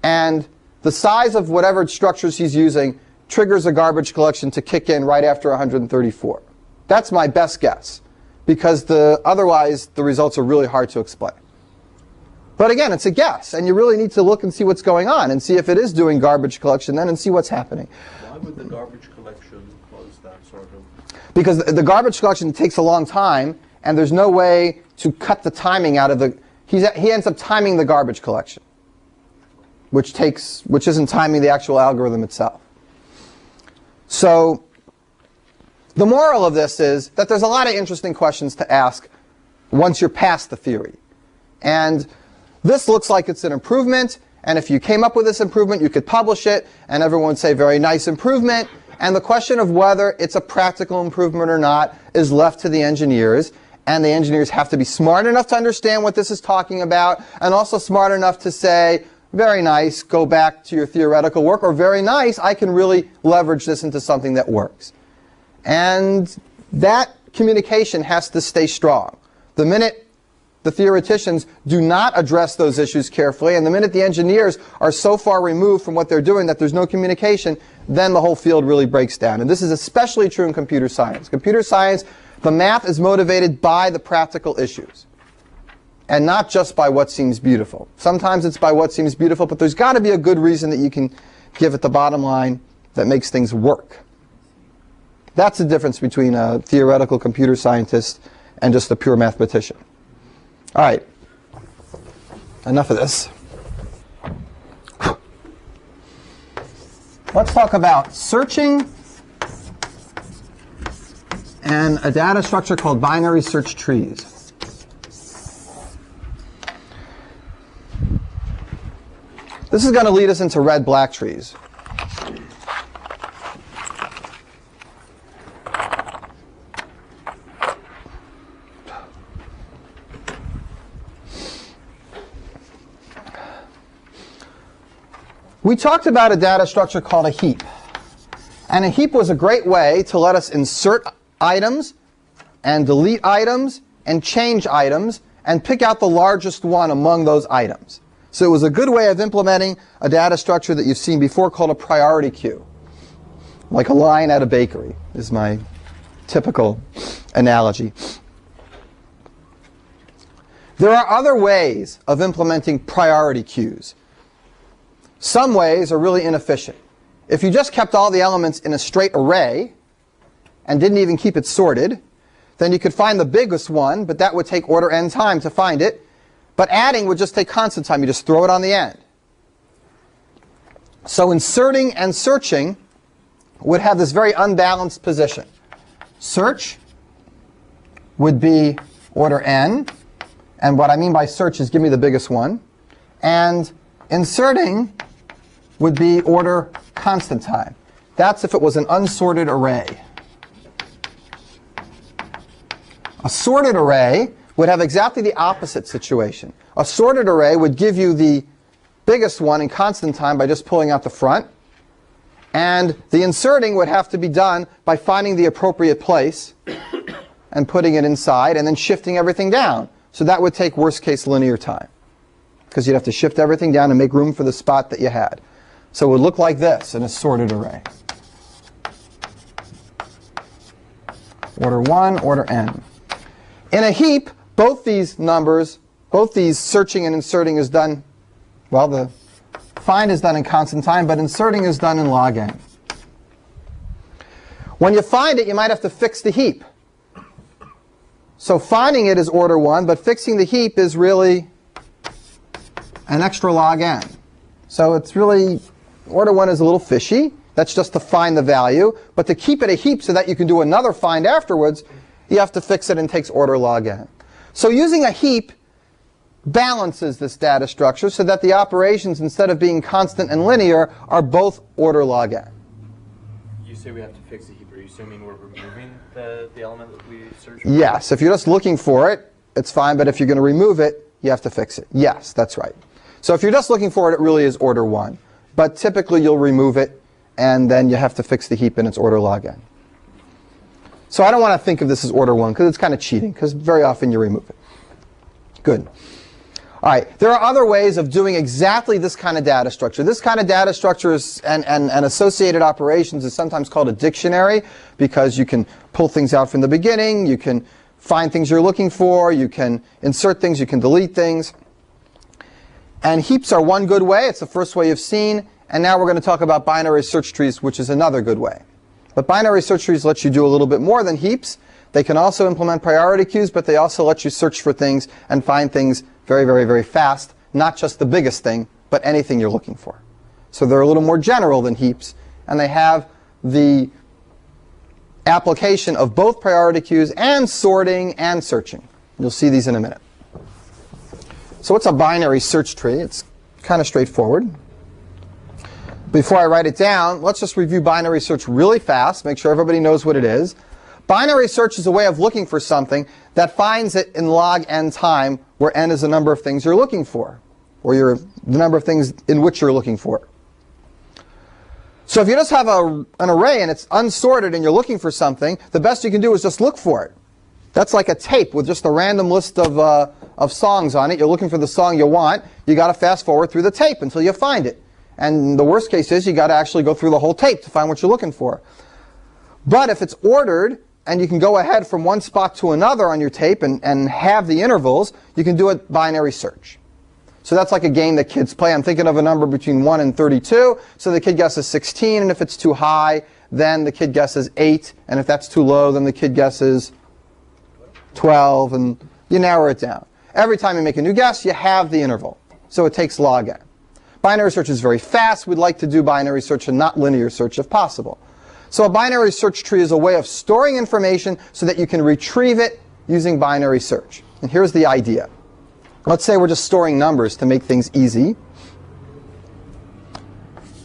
and the size of whatever structures he's using triggers a garbage collection to kick in right after 134. That's my best guess, because otherwise the results are really hard to explain. But again, it's a guess, and you really need to look and see what's going on and see if it is doing garbage collection then and see what's happening. Why would the garbage collection cause that sort of? Because the garbage collection takes a long time, and there's no way to cut the timing out of the. He ends up timing the garbage collection, which isn't timing the actual algorithm itself. So the moral of this is that there's a lot of interesting questions to ask once you're past the theory. And this looks like it's an improvement, and if you came up with this improvement, you could publish it, and everyone would say, very nice improvement. And the question of whether it's a practical improvement or not is left to the engineers, and the engineers have to be smart enough to understand what this is talking about, and also smart enough to say, very nice, go back to your theoretical work, or very nice, I can really leverage this into something that works. And that communication has to stay strong. The minute the theoreticians do not address those issues carefully, and the minute the engineers are so far removed from what they're doing that there's no communication, then the whole field really breaks down. And this is especially true in computer science. Computer science, the math is motivated by the practical issues. and not just by what seems beautiful. Sometimes it's by what seems beautiful, but there's got to be a good reason that you can give at the bottom line that makes things work. That's the difference between a theoretical computer scientist and just a pure mathematician. All right, enough of this. Let's talk about searching and a data structure called binary search trees. This is going to lead us into red-black trees. We talked about a data structure called a heap. And a heap was a great way to let us insert items and delete items and change items and pick out the largest one among those items. So it was a good way of implementing a data structure that you've seen before called a priority queue. Like a line at a bakery is my typical analogy. There are other ways of implementing priority queues. Some ways are really inefficient. If you just kept all the elements in a straight array and didn't even keep it sorted, then you could find the biggest one, but that would take order n time to find it. But adding would just take constant time. You just throw it on the end. So inserting and searching would have this very unbalanced position. Search would be order n, and what I mean by search is give me the biggest one. And inserting would be order constant time. That's if it was an unsorted array. A sorted array would have exactly the opposite situation. A sorted array would give you the biggest one in constant time by just pulling out the front. And the inserting would have to be done by finding the appropriate place and putting it inside and then shifting everything down. So that would take worst case linear time, because you'd have to shift everything down and make room for the spot that you had. So it would look like this in a sorted array. Order 1, order n. In a heap, both these numbers, both these searching and inserting is done, well, the find is done in constant time, but inserting is done in log n. When you find it, you might have to fix the heap. So finding it is order 1, but fixing the heap is really an extra log n. So it's really, order 1 is a little fishy. That's just to find the value. But to keep it a heap so that you can do another find afterwards, you have to fix it and takes order log n. So using a heap balances this data structure so that the operations, instead of being constant and linear, are both order log n. You say we have to fix the heap. Are you assuming we're removing the element that we searched for? Yes. If you're just looking for it, it's fine. But if you're going to remove it, you have to fix it. Yes, that's right. So if you're just looking for it, it really is order 1. But typically you'll remove it, and then you have to fix the heap in its order log n. So I don't want to think of this as order 1, because it's kind of cheating, because very often you remove it. Good. All right. There are other ways of doing exactly this kind of data structure. This kind of data structure is, and associated operations is sometimes called a dictionary, because you can pull things out from the beginning, you can find things you're looking for, you can insert things, you can delete things. And heaps are one good way. It's the first way you've seen. And now we're going to talk about binary search trees, which is another good way. But binary search trees let you do a little bit more than heaps. They can also implement priority queues, but they also let you search for things and find things very, very, very fast. Not just the biggest thing, but anything you're looking for. So they're a little more general than heaps. And they have the application of both priority queues and sorting and searching. You'll see these in a minute. So what's a binary search tree? It's kind of straightforward. Before I write it down, let's just review binary search really fast, make sure everybody knows what it is. Binary search is a way of looking for something that finds it in log n time, where n is the number of things you're looking for, or the number of things in which you're looking for. So if you just have an array and it's unsorted and you're looking for something, the best you can do is just look for it. That's like a tape with just a random list of songs on it. You're looking for the song you want. You got to fast forward through the tape until you find it. And the worst case is you got to actually go through the whole tape to find what you're looking for. But if it's ordered, and you can go ahead from one spot to another on your tape and have the intervals, you can do a binary search. So that's like a game that kids play. I'm thinking of a number between 1 and 32. So the kid guesses 16, and if it's too high, then the kid guesses 8. And if that's too low, then the kid guesses 12, and you narrow it down. Every time you make a new guess, you have the interval. So it takes log n. Binary search is very fast. We'd like to do binary search and not linear search if possible. So a binary search tree is a way of storing information so that you can retrieve it using binary search. And here's the idea. Let's say we're just storing numbers to make things easy.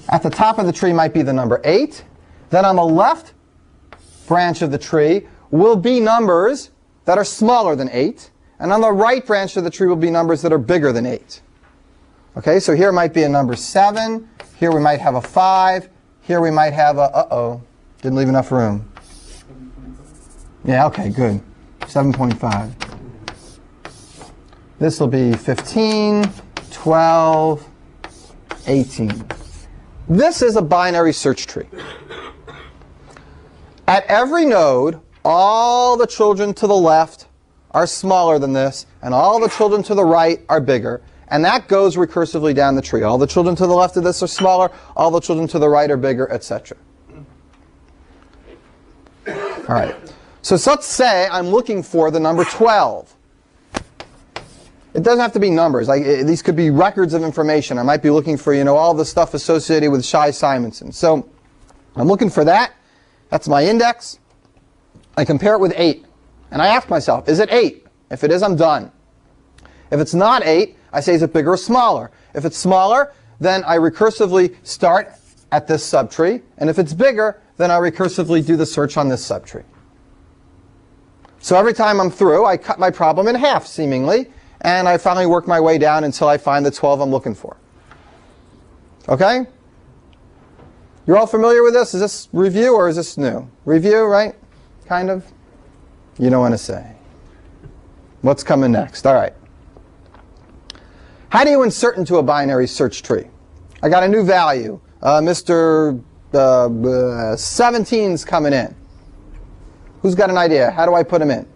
At the top of the tree might be the number 8. Then on the left branch of the tree will be numbers that are smaller than 8. And on the right branch of the tree will be numbers that are bigger than 8. Okay, so here might be a number 7. Here we might have a 5. Here we might have a, uh-oh, didn't leave enough room. Yeah, okay, good. 7.5. This will be 15, 12, 18. This is a binary search tree. At every node, all the children to the left are smaller than this, and all the children to the right are bigger. And that goes recursively down the tree. All the children to the left of this are smaller, all the children to the right are bigger, etc. All right. So let's say I'm looking for the number 12. It doesn't have to be numbers. These could be records of information. I might be looking for, all the stuff associated with Shai Simonson. So I'm looking for that. That's my index. I compare it with 8. And I ask myself, is it 8? If it is, I'm done. If it's not 8, I say, is it bigger or smaller? If it's smaller, then I recursively start at this subtree. And if it's bigger, then I recursively do the search on this subtree. So every time I'm through, I cut my problem in half, seemingly. And I finally work my way down until I find the 12 I'm looking for. Okay? You're all familiar with this? Is this review or is this new? Review, right? Kind of? You don't want to say. What's coming next? All right. How do you insert into a binary search tree? I got a new value. Mr. 17's coming in. Who's got an idea? How do I put him in?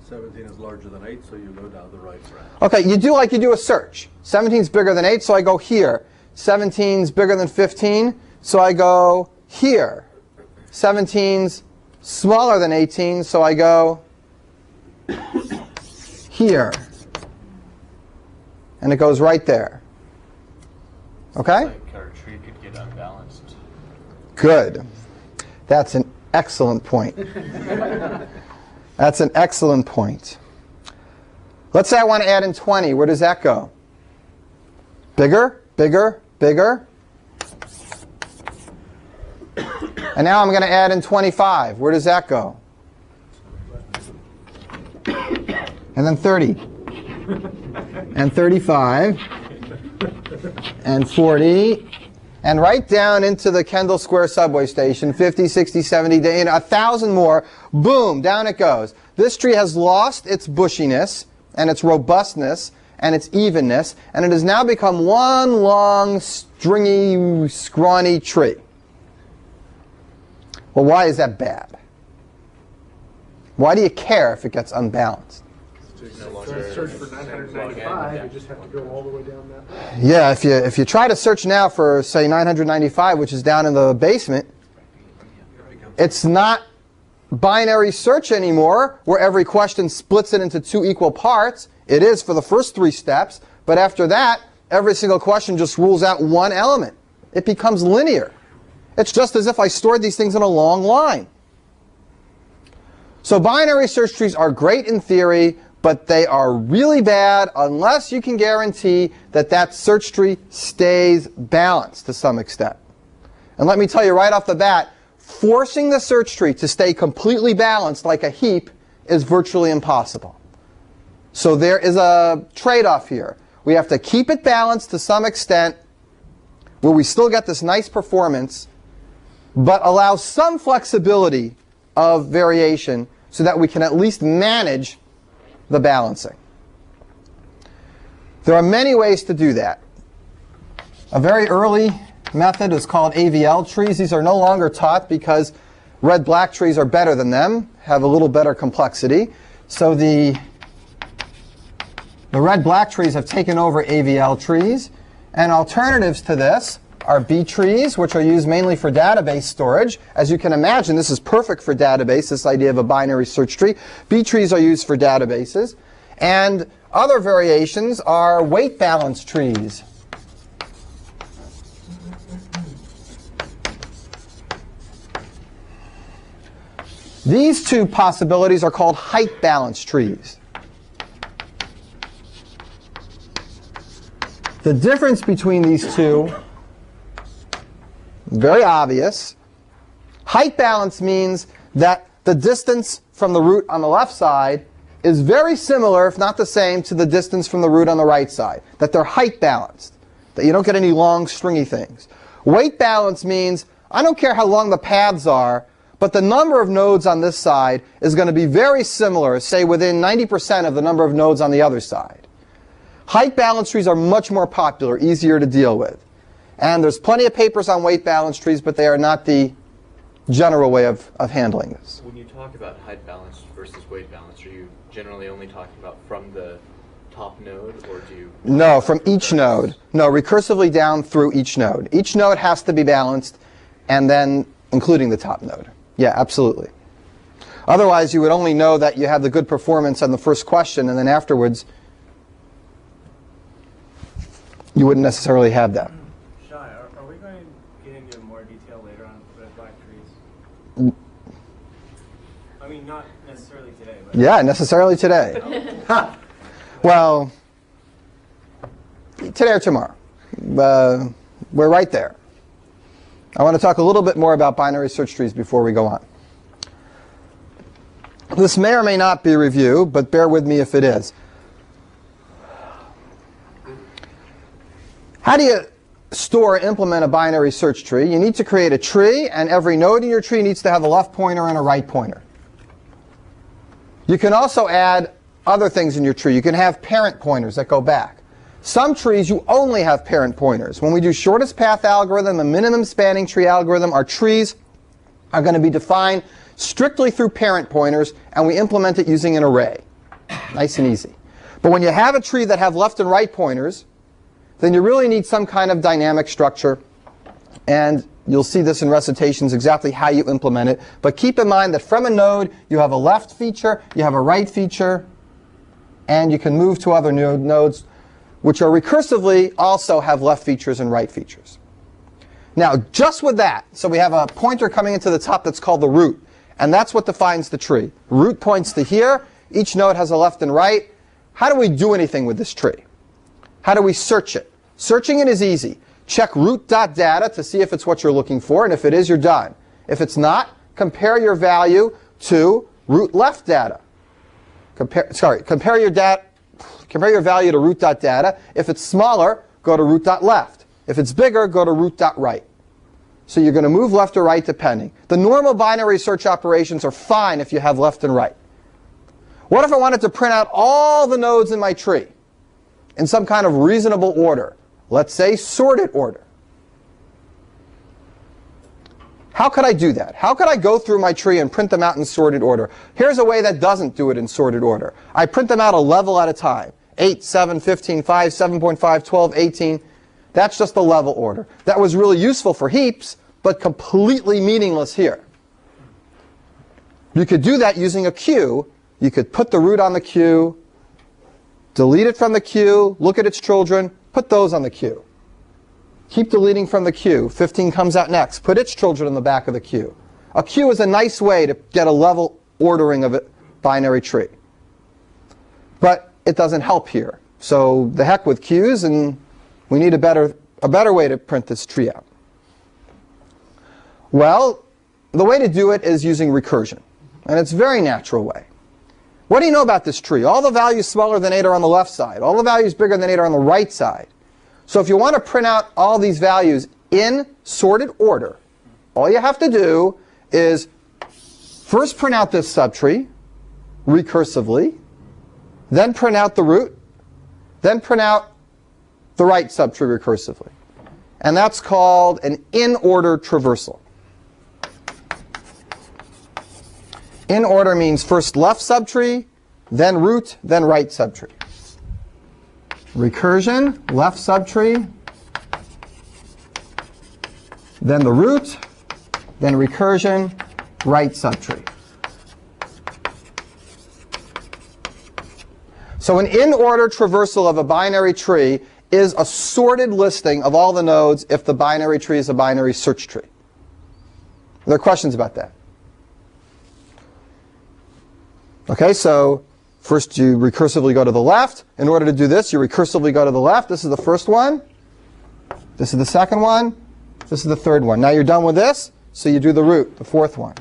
17 is larger than 8, so you go down the right branch. Okay, you do like you do a search. 17's bigger than 8, so I go here. 17's bigger than 15, so I go here. 17's smaller than 18, so I go here. And it goes right there. Okay? Like our tree could get unbalanced. Good. That's an excellent point. That's an excellent point. Let's say I want to add in 20. Where does that go? Bigger, bigger, bigger. And now I'm going to add in 25. Where does that go? And then 30. And 35. And 40. And right down into the Kendall Square subway station, 50, 60, 70, 1,000 more. Boom, down it goes. This tree has lost its bushiness and its robustness and its evenness, and it has now become one long, stringy, scrawny tree. Well, why is that bad? Why do you care if it gets unbalanced? Search for 995, you just have to go all the way down that way. Yeah, if you try to search now for, say, 995, which is down in the basement, it's not binary search anymore, where every question splits it into 2 equal parts. It is for the first 3 steps, but after that, every single question just rules out one element. It becomes linear. It's just as if I stored these things in a long line. So binary search trees are great in theory, but they are really bad unless you can guarantee that that search tree stays balanced to some extent. And let me tell you right off the bat, forcing the search tree to stay completely balanced like a heap is virtually impossible. So there is a trade-off here. We have to keep it balanced to some extent where we still get this nice performance, but allow some flexibility of variation so that we can at least manage the balancing. There are many ways to do that. A very early method is called AVL trees. These are no longer taught because Red-black trees are better than them, have a little better complexity. So the red-black trees have taken over AVL trees. And alternatives to this are B trees, which are used mainly for database storage. As you can imagine, this is perfect for database, this idea of a binary search tree. B trees are used for databases. And other variations are weight balance trees. These two possibilities are called height balance trees. The difference between these two, very obvious. Height balance means that the distance from the root on the left side is very similar, if not the same, to the distance from the root on the right side. That they're height balanced. That you don't get any long, stringy things. Weight balance means I don't care how long the paths are, but the number of nodes on this side is going to be very similar, say within 90% of the number of nodes on the other side. Height balance trees are much more popular, easier to deal with. And there's plenty of papers on weight balance trees, but they are not the general way of handling this. When you talk about height balance versus weight balance, are you generally only talking about from the top node, or do you... No, from each node. No, recursively down through each node. Each node has to be balanced, and then including the top node. Yeah, absolutely. Otherwise, you would only know that you have the good performance on the first question, and then afterwards, you wouldn't necessarily have that. Shai, are we going to get into more detail later on red-black trees? I mean, not necessarily today, but... Yeah, necessarily today. Well, today or tomorrow. We're right there. I want to talk a little bit more about binary search trees before we go on. This may or may not be review, but bear with me if it is. How do you store or implement a binary search tree? You need to create a tree, and every node in your tree needs to have a left pointer and a right pointer. You can also add other things in your tree. You can have parent pointers that go back. Some trees, you only have parent pointers. When we do shortest path algorithm and minimum spanning tree algorithm, our trees are going to be defined strictly through parent pointers, and we implement it using an array. Nice and easy. But when you have a tree that have left and right pointers, then you really need some kind of dynamic structure. And you'll see this in recitations exactly how you implement it. But keep in mind that from a node, you have a left feature, you have a right feature, and you can move to other nodes, which are recursively also have left features and right features. Now, just with that, so we have a pointer coming into the top that's called the root. And that's what defines the tree. Root points to here. Each node has a left and right. How do we do anything with this tree? How do we search it? Searching it is easy. Check root.data to see if it's what you're looking for. And if it is, you're done. If it's not, compare your value to root left data. Compare your value to root.data. If it's smaller, go to root.left. If it's bigger, go to root.right. So you're going to move left or right depending. The normal binary search operations are fine if you have left and right. What if I wanted to print out all the nodes in my tree in some kind of reasonable order? Let's say sorted order. How could I do that? How could I go through my tree and print them out in sorted order? Here's a way that doesn't do it in sorted order. I print them out a level at a time. 8, 7, 15, 5, 7.5, 12, 18. That's just the level order. That was really useful for heaps, but completely meaningless here. You could do that using a queue. You could put the root on the queue, delete it from the queue, look at its children, put those on the queue. Keep deleting from the queue. 15 comes out next. Put its children in the back of the queue. A queue is a nice way to get a level ordering of a binary tree. But it doesn't help here. So the heck with queues, and we need a better way to print this tree out. Well, the way to do it is using recursion. And it's a very natural way. What do you know about this tree? All the values smaller than 8 are on the left side. All the values bigger than 8 are on the right side. So if you want to print out all these values in sorted order, all you have to do is first print out this subtree recursively, then print out the root, then print out the right subtree recursively. And that's called an in-order traversal. In order means first left subtree, then root, then right subtree. Recursion, left subtree, then the root, then recursion, right subtree. So an in-order traversal of a binary tree is a sorted listing of all the nodes if the binary tree is a binary search tree. Are there questions about that? Okay, so first you recursively go to the left. In order to do this, you recursively go to the left. This is the first one. This is the second one. This is the third one. Now you're done with this, so you do the root, the fourth one.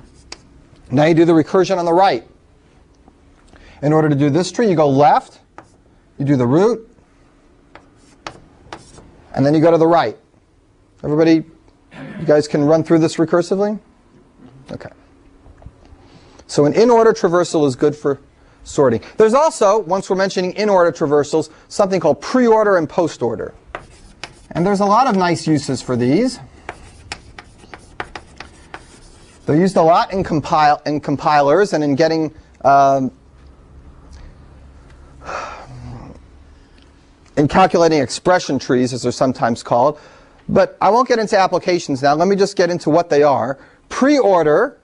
Now you do the recursion on the right. In order to do this tree, you go left, you do the root, and then you go to the right. Everybody, you guys can run through this recursively? Okay. So an in-order traversal is good for sorting. There's also, once we're mentioning in-order traversals, something called pre-order and post-order. And there's a lot of nice uses for these. They're used a lot in compilers and in getting in calculating expression trees, as they're sometimes called. But I won't get into applications now. Let me just get into what they are. Pre-order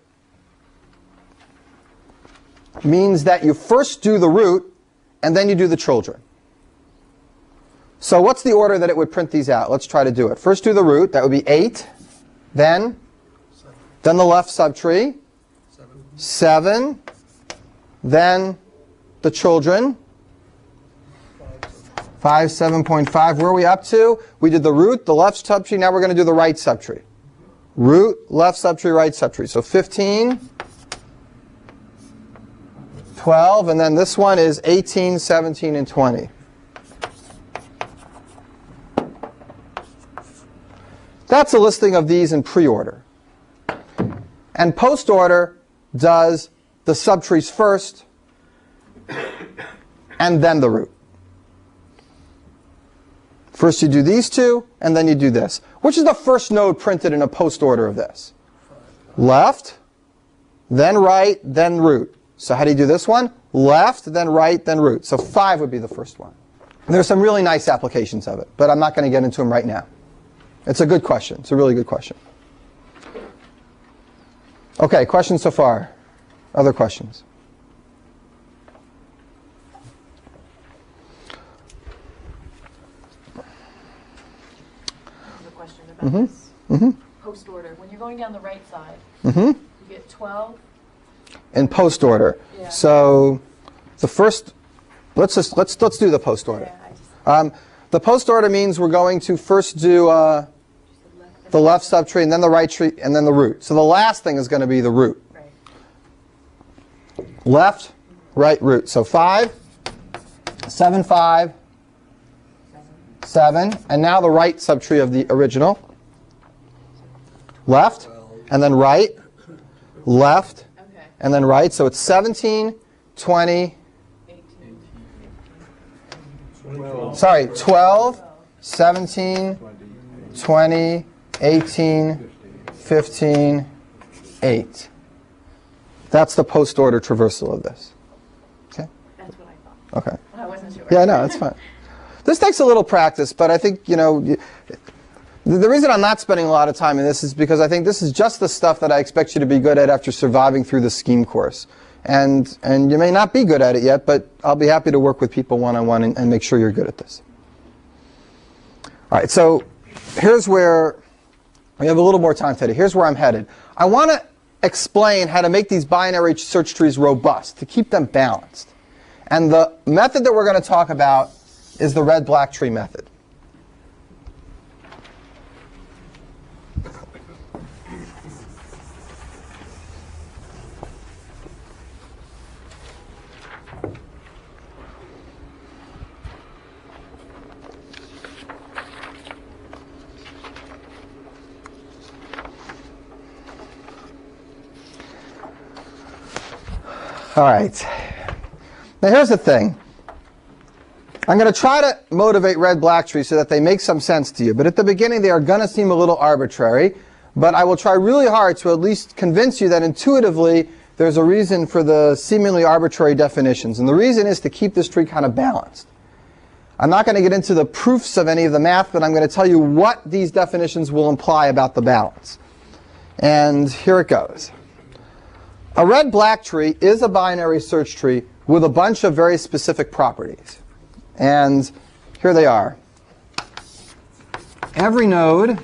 means that you first do the root and then you do the children. So what's the order that it would print these out? Let's try to do it. First do the root. That would be 8. Then the left subtree. 7. Then the children. 5, 7.5. Where are we up to? We did the root, the left subtree. Now we're going to do the right subtree. Root, left subtree, right subtree. So 15, 12, and then this one is 18, 17, and 20. That's a listing of these in pre-order. And post-order does the subtrees first, and then the root. First you do these two, and then you do this. Which is the first node printed in a post-order of this? Left, then right, then root. So how do you do this one? Left, then right, then root. So 5 would be the first one. And there are some really nice applications of it, but I'm not going to get into them right now. It's a good question. It's a really good question. Okay, questions so far? Other questions? This. Post order. When you're going down the right side, you get 12. In post order. Yeah. So the first, let's do the post order. Yeah, the post order means we're going to first do the left subtree and then the right tree and then the root. So the last thing is going to be the root. Right. Left, right, root. So 5, 7, 5, 7, and now the right subtree of the original. Left, and then right, left, Okay. and then right. So it's 17, 20, 12, 17, 20, 18, 15, 8. That's the post-order traversal of this. Okay? That's what I thought. Okay. I wasn't sure. Yeah, no, it's fine. This takes a little practice, but I think, the reason I'm not spending a lot of time in this is because I think this is just the stuff that I expect you to be good at after surviving through the scheme course. And you may not be good at it yet, but I'll be happy to work with people one-on-one and make sure you're good at this. All right, so here's where we have a little more time today. Here's where I'm headed. I want to explain how to make these binary search trees robust, to keep them balanced. And the method that we're going to talk about is the red-black tree method. All right. Now here's the thing. I'm going to try to motivate red-black trees so that they make some sense to you. But at the beginning, they are going to seem a little arbitrary. But I will try really hard to at least convince you that intuitively there's a reason for the seemingly arbitrary definitions. And the reason is to keep this tree kind of balanced. I'm not going to get into the proofs of any of the math, but I'm going to tell you what these definitions will imply about the balance. And here it goes. A red-black tree is a binary search tree with a bunch of very specific properties. And here they are. Every node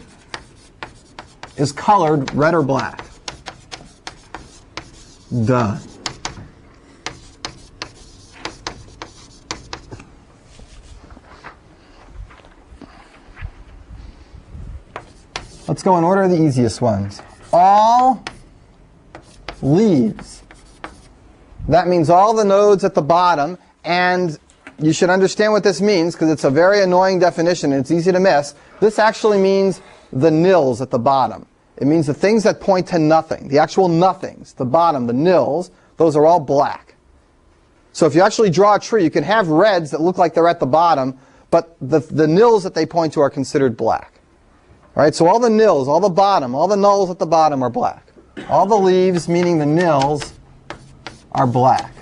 is colored red or black. Duh. Let's go in order of the easiest ones. All leaves. That means all the nodes at the bottom, and you should understand what this means because it's a very annoying definition and it's easy to miss. This actually means the nils at the bottom. It means the things that point to nothing, the actual nothings, the bottom, the nils, those are all black. So if you actually draw a tree, you can have reds that look like they're at the bottom, but the nils that they point to are considered black. All right, so all the nils, all the bottom, all the nulls at the bottom are black. All the leaves, meaning the nils, are black.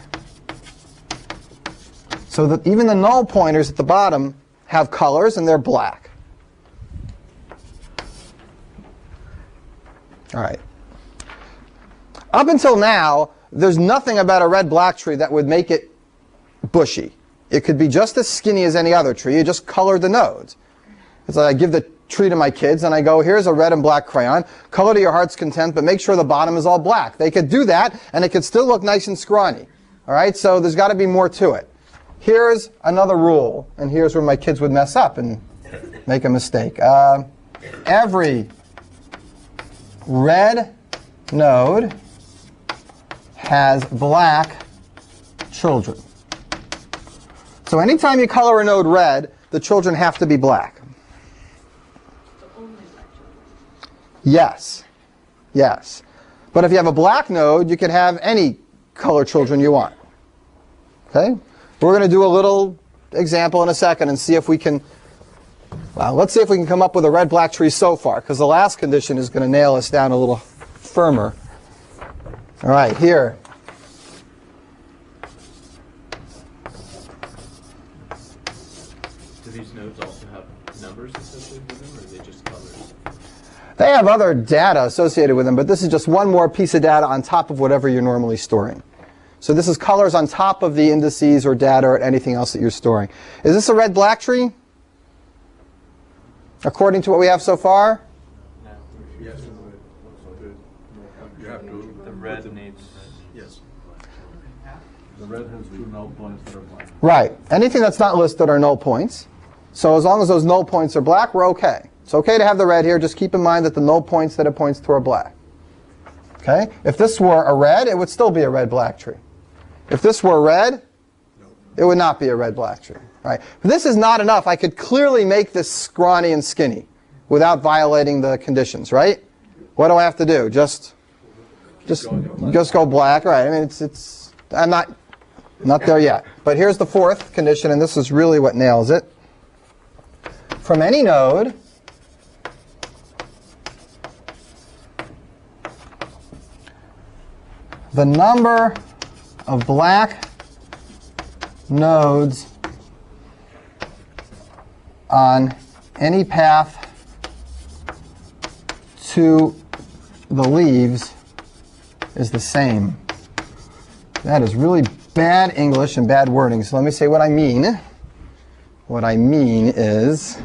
So that even the null pointers at the bottom have colors and they're black. All right. Up until now, there's nothing about a red-black tree that would make it bushy. It could be just as skinny as any other tree. You just color the nodes. It's like I give the tree to my kids and I go, here's a red and black crayon, color to your heart's content, but make sure the bottom is all black. They could do that and it could still look nice and scrawny. All right, so there's got to be more to it. Here's another rule, and here's where my kids would mess up and make a mistake. Every red node has black children. So anytime you color a node red, the children have to be black. Yes. Yes. But if you have a black node, you can have any color children you want. Okay? We're going to do a little example in a second and see if we can, well, let's see if we can come up with a red-black tree so far, because the last condition is going to nail us down a little firmer. All right, here. Do these nodes also have numbers associated with them, or are they just colors? They have other data associated with them, but this is just one more piece of data on top of whatever you're normally storing. So this is colors on top of the indices or data or anything else that you're storing. Is this a red-black tree? According to what we have so far? No. Yes. You have to. The red needs. Yes. The red has two null points that are black. Right. Anything that's not listed are null points. So as long as those null points are black, we're okay. It's okay to have the red here. Just keep in mind that the null points that it points to are black. Okay? If this were a red, it would still be a red-black tree. If this were red, it would not be a red-black tree. Right? But this is not enough. I could clearly make this scrawny and skinny without violating the conditions, right? What do I have to do? Just go black, right? I mean, I'm not there yet. But here's the fourth condition, and this is really what nails it. From any node, the number of black nodes on any path to the leaves is the same. That is really bad English and bad wording, so let me say what I mean. What I mean is,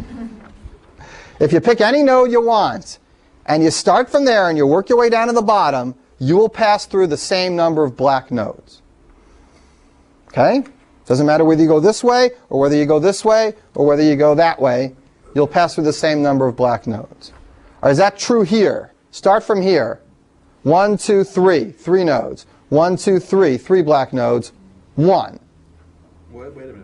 if you pick any node you want, and you start from there and you work your way down to the bottom, you will pass through the same number of black nodes. Okay? Doesn't matter whether you go this way, or whether you go this way, or whether you go that way, you'll pass through the same number of black nodes. Or is that true here? Start from here. 1, 2, 3, 3 nodes. 1, 2, 3, 3 black nodes. 1. Wait a minute.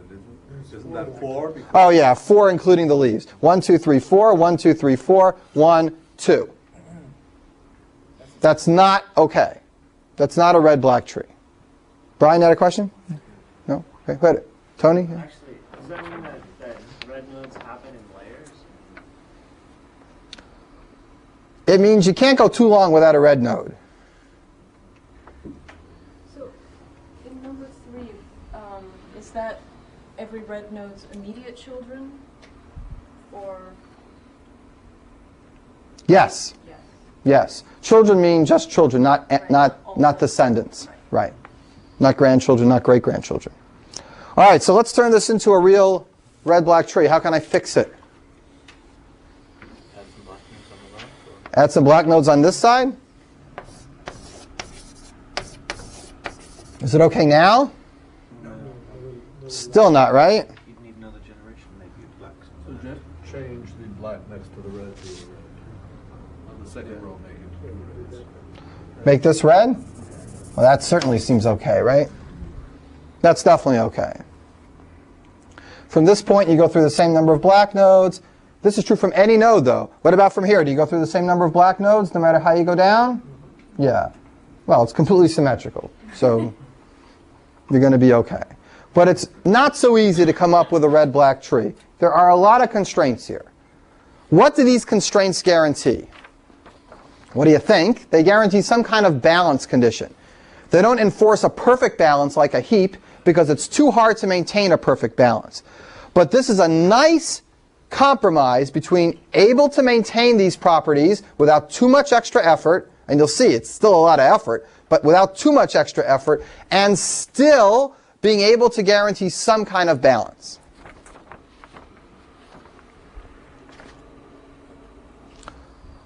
Isn't that 4? Oh yeah, 4 including the leaves. 1, 2, 3, 4. 1, 2, 3, 4. 1, 2. That's not okay. That's not a red-black tree. Brian, you had a question? No? Okay, go ahead. Tony? Actually, does that mean that red nodes happen in layers? It means you can't go too long without a red node. that every red node's immediate children? Or? Yes. Yes. Yes. Children mean just children, not Right. not descendants. Right. Right. Not grandchildren, not great-grandchildren. All right, so let's turn this into a real red-black tree. How can I fix it? Add some black nodes on the left. Or Add some black nodes on this side. Is it okay now? Still not, right? You'd need another generation, maybe you'd black So some. just change the black next to the red to the red. On the second row, make it two reds. Make this red? Well, that certainly seems okay, right? That's definitely okay. From this point, you go through the same number of black nodes. This is true from any node, though. What about from here? Do you go through the same number of black nodes no matter how you go down? Yeah. Well, it's completely symmetrical, so you're going to be okay. But it's not so easy to come up with a red-black tree. There are a lot of constraints here. What do these constraints guarantee? What do you think? They guarantee some kind of balance condition. They don't enforce a perfect balance like a heap because it's too hard to maintain a perfect balance. But this is a nice compromise between able to maintain these properties without too much extra effort, and you'll see it's still a lot of effort, but without too much extra effort, and still being able to guarantee some kind of balance.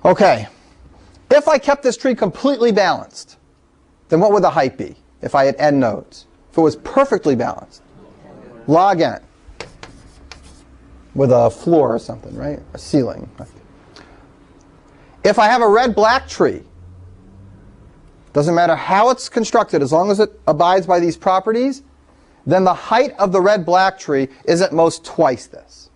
Okay, if I kept this tree completely balanced, then what would the height be if I had n nodes? If it was perfectly balanced? Log n. With a floor or something, right? A ceiling. If I have a red-black tree, doesn't matter how it's constructed, as long as it abides by these properties, then the height of the red-black tree is at most twice this.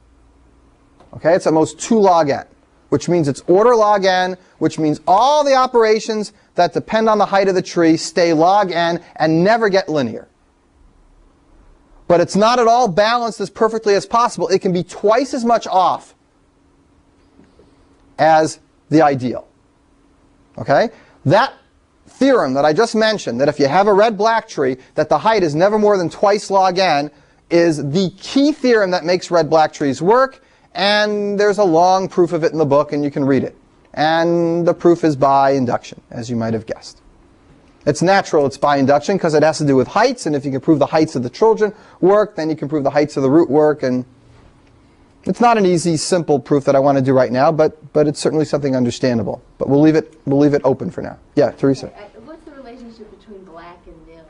Okay, it's at most 2 log n, which means it's order log n, which means all the operations that depend on the height of the tree stay log n and never get linear. But it's not at all balanced as perfectly as possible. It can be twice as much off as the ideal. Okay? That theorem that I just mentioned, that if you have a red-black tree, that the height is never more than twice log n, is the key theorem that makes red-black trees work, and there's a long proof of it in the book, and you can read it. And the proof is by induction, as you might have guessed. It's natural, it's by induction, because it has to do with heights, and if you can prove the heights of the children work, then you can prove the heights of the root work, and it's not an easy, simple proof that I want to do right now, but it's certainly something understandable. But we'll leave it open for now. Yeah, Teresa. What's the relationship between black and nil?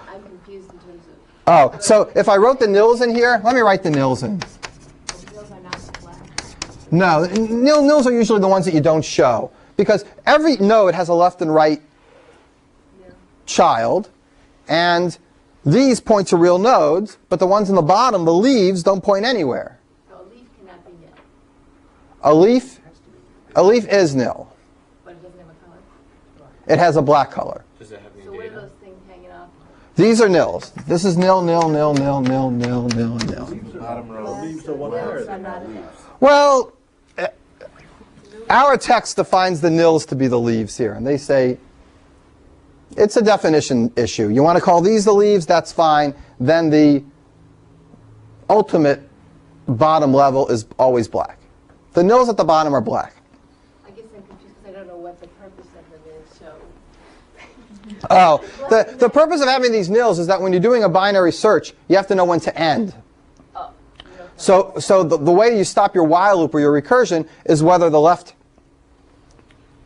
I'm confused in terms of... Oh, so if I wrote the nils in here, let me write the nils in. Nils are not black. No, nils are usually the ones that you don't show, because every node has a left and right child, and these point to real nodes, but the ones in the bottom, the leaves, don't point anywhere. So a leaf cannot be nil. A leaf is nil. But it doesn't have a color? It has a black color. does it have any So what are data? those things hanging off? These are nils. This is nil, nil, nil, nil, nil, nil, nil, nil. Bottom row. Leaves are one Nils there. are not nil. Well, our text defines the nils to be the leaves here, and they say it's a definition issue. You want to call these the leaves, that's fine. Then the ultimate bottom level is always black. The nils at the bottom are black. I guess I'm confused because I don't know what the purpose of them is, so... Oh, the purpose of having these nils is that when you're doing a binary search, you have to know when to end. Oh. So the way you stop your while loop or your recursion is whether the left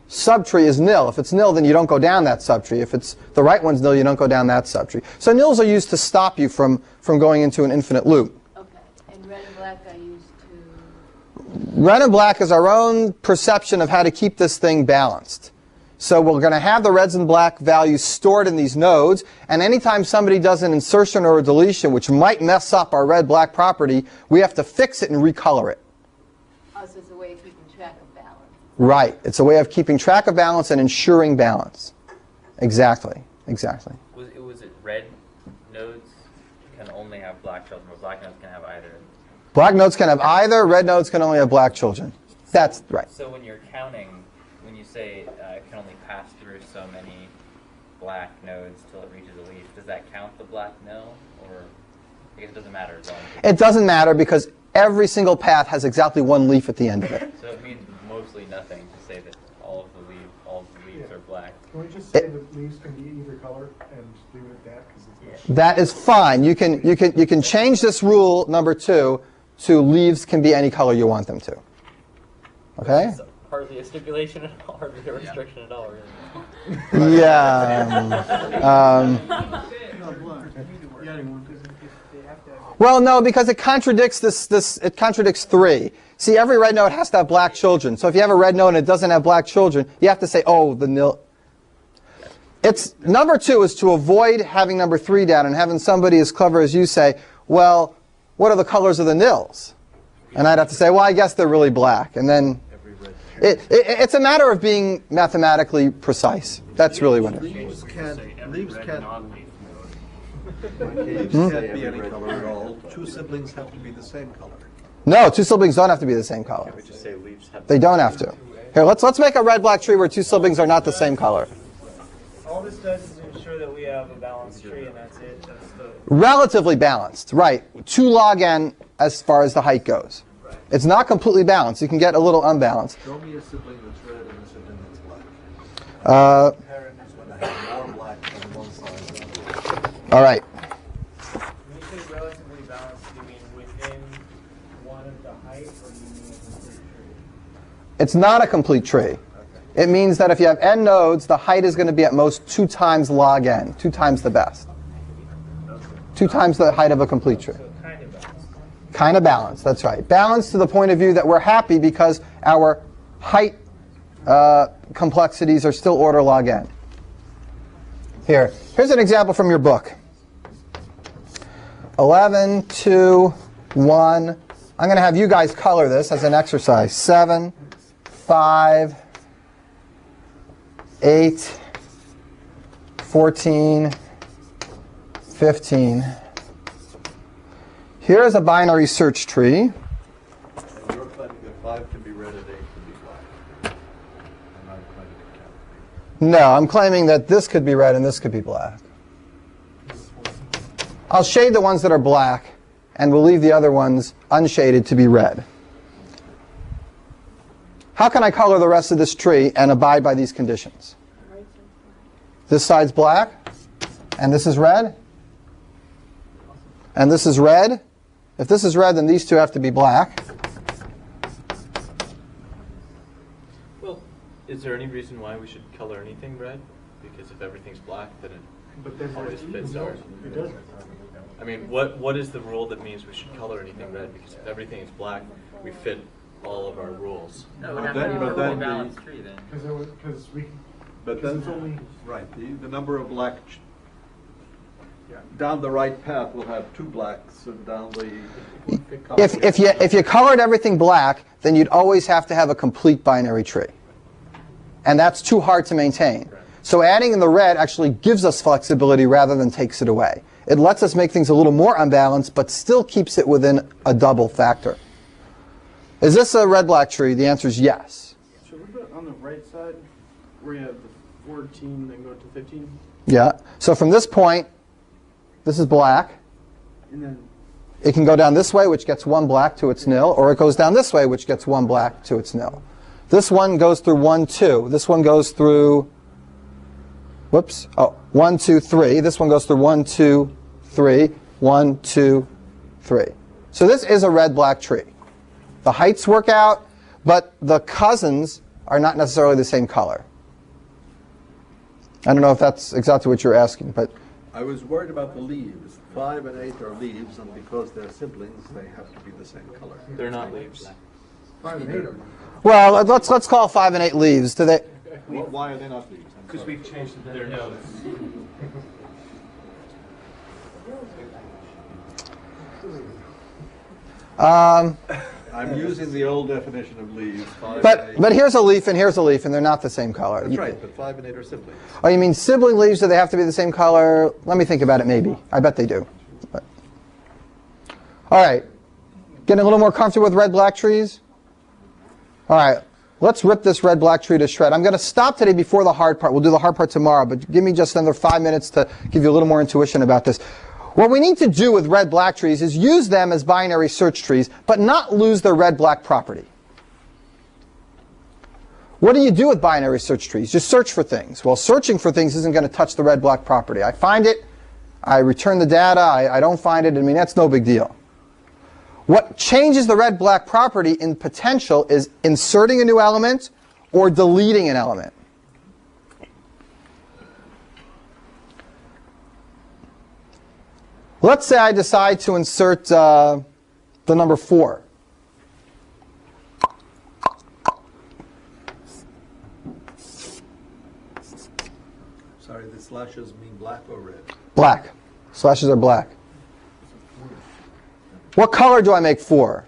subtree is nil. If it's nil, then you don't go down that subtree. If it's the right one's nil, you don't go down that subtree. So nils are used to stop you from going into an infinite loop. Okay. And red and black are used to... Red and black is our own perception of how to keep this thing balanced. So we're going to have the reds and black values stored in these nodes, and anytime somebody does an insertion or a deletion which might mess up our red-black property, we have to fix it and recolor it. Oh, so it's a way of keeping track of balance. Right. It's a way of keeping track of balance and ensuring balance. Exactly. Exactly. Was it red nodes can only have black children, but black nodes can have either? Black nodes can have either. Red nodes can only have black children. That's right. So when you're counting, when you say it can only pass through so many black nodes till it reaches a leaf, does that count the black nil, or? I guess it doesn't matter as long It doesn't matter because every single path has exactly one leaf at the end of it. so it means mostly nothing to say that all of the leaves are black. Can we just say that leaves can be either color and leave it at that? 'Cause it's not That is fine. You can change this rule number 2 to leaves can be any color you want them to. Okay? It's hardly a stipulation at all, hardly a restriction at all, really. Yeah. Well, no, because it contradicts it contradicts 3. See, every red node has to have black children. So if you have a red node and it doesn't have black children, you have to say, oh, the nil. It's number 2 is to avoid having number 3 down and having somebody as clever as you say, well, what are the colors of the nils? And I'd have to say, well, I guess they're really black. And then it's a matter of being mathematically precise. That's really what it is. Leaves can't be any color at all. 2 siblings have to be the same color. No, 2 siblings don't have to be the same color. We just say leaves have. They don't have to. Here, let's make a red-black tree where 2 siblings are not the same color. All this does is ensure that we have a balanced tree, and that's it. That's the Relatively balanced, right. 2 log n as far as the height goes. Right. It's not completely balanced. You can get a little unbalanced. Show me a sibling that's red and a sibling that's black. When I have more black on one side. All right. when you say relatively balanced, do you mean within one of the height, or do you mean a complete tree? It's not a complete tree. It means that if you have n nodes, the height is going to be at most 2 times log n, 2 times the best. 2 times the height of a complete tree. So kind of balanced. Kind of balanced, that's right. Balanced to the point of view that we're happy because our height complexities are still order log n. Here's an example from your book. 11, 2, 1. I'm going to have you guys color this as an exercise. 7, 5, 8, 14, 15. Here is a binary search tree. And you're claiming that 5 can be red and 8 can be black. And I'm claiming it can't be. No, I'm claiming that this could be red and this could be black. I'll shade the ones that are black, and we'll leave the other ones unshaded to be red. How can I color the rest of this tree and abide by these conditions? This side's black, and this is red, and this is red. If this is red, then these 2 have to be black. Well, is there any reason why we should color anything red? Because if everything's black, then it always fits ours. It doesn't. I mean, what is the rule that means we should color anything red? Because if everything is black, we fit all of our rules. No, it But would have then- to be a but then fully the- balanced tree then. Because we can. But Because then, it's only. right, the number of black, down the right path will have 2 blacks, and down the... If you colored everything black, then you'd always have to have a complete binary tree. And that's too hard to maintain. So adding in the red actually gives us flexibility rather than takes it away. It lets us make things a little more unbalanced, but still keeps it within a double factor. Is this a red-black tree? The answer is yes. So what about on the right side, where you have the 14, then go to 15, Yeah. So from this point, this is black. and then It can go down this way, which gets 1 black to its nil, or it goes down this way, which gets 1 black to its nil. This one goes through 1, 2. This one goes through, 1, 2, 3. This one goes through 1, 2, 3, 1, 2, 3. So this is a red-black tree. The heights work out, but the cousins are not necessarily the same color. I don't know if that's exactly what you're asking, but I was worried about the leaves. 5 and 8 are leaves, and because they're siblings, they have to be the same color. They're not leaves. 5 and 8 are. well, let's call 5 and 8 leaves. Do they? Why are they not leaves? I'm Because sorry. we've changed their notes. I'm using the old definition of leaves. 5 and 8. But here's a leaf and here's a leaf, and they're not the same color. That's right, but 5 and 8 are siblings. Oh, you mean sibling leaves? Do they have to be the same color? Let me think about it. Maybe. I bet they do. But. All right. Getting a little more comfortable with red-black trees? All right. Let's rip this red-black tree to shred. I'm going to stop today before the hard part. We'll do the hard part tomorrow, but give me just another 5 minutes to give you a little more intuition about this. What we need to do with red-black trees is use them as binary search trees, but not lose their red-black property. What do you do with binary search trees? Just search for things. Well, searching for things isn't going to touch the red-black property. I find it, I return the data, I don't find it, I mean, that's no big deal. What changes the red-black property in potential is inserting a new element or deleting an element. Let's say I decide to insert the number 4. Sorry, the slashes mean black or red? Black. Slashes are black. What color do I make 4?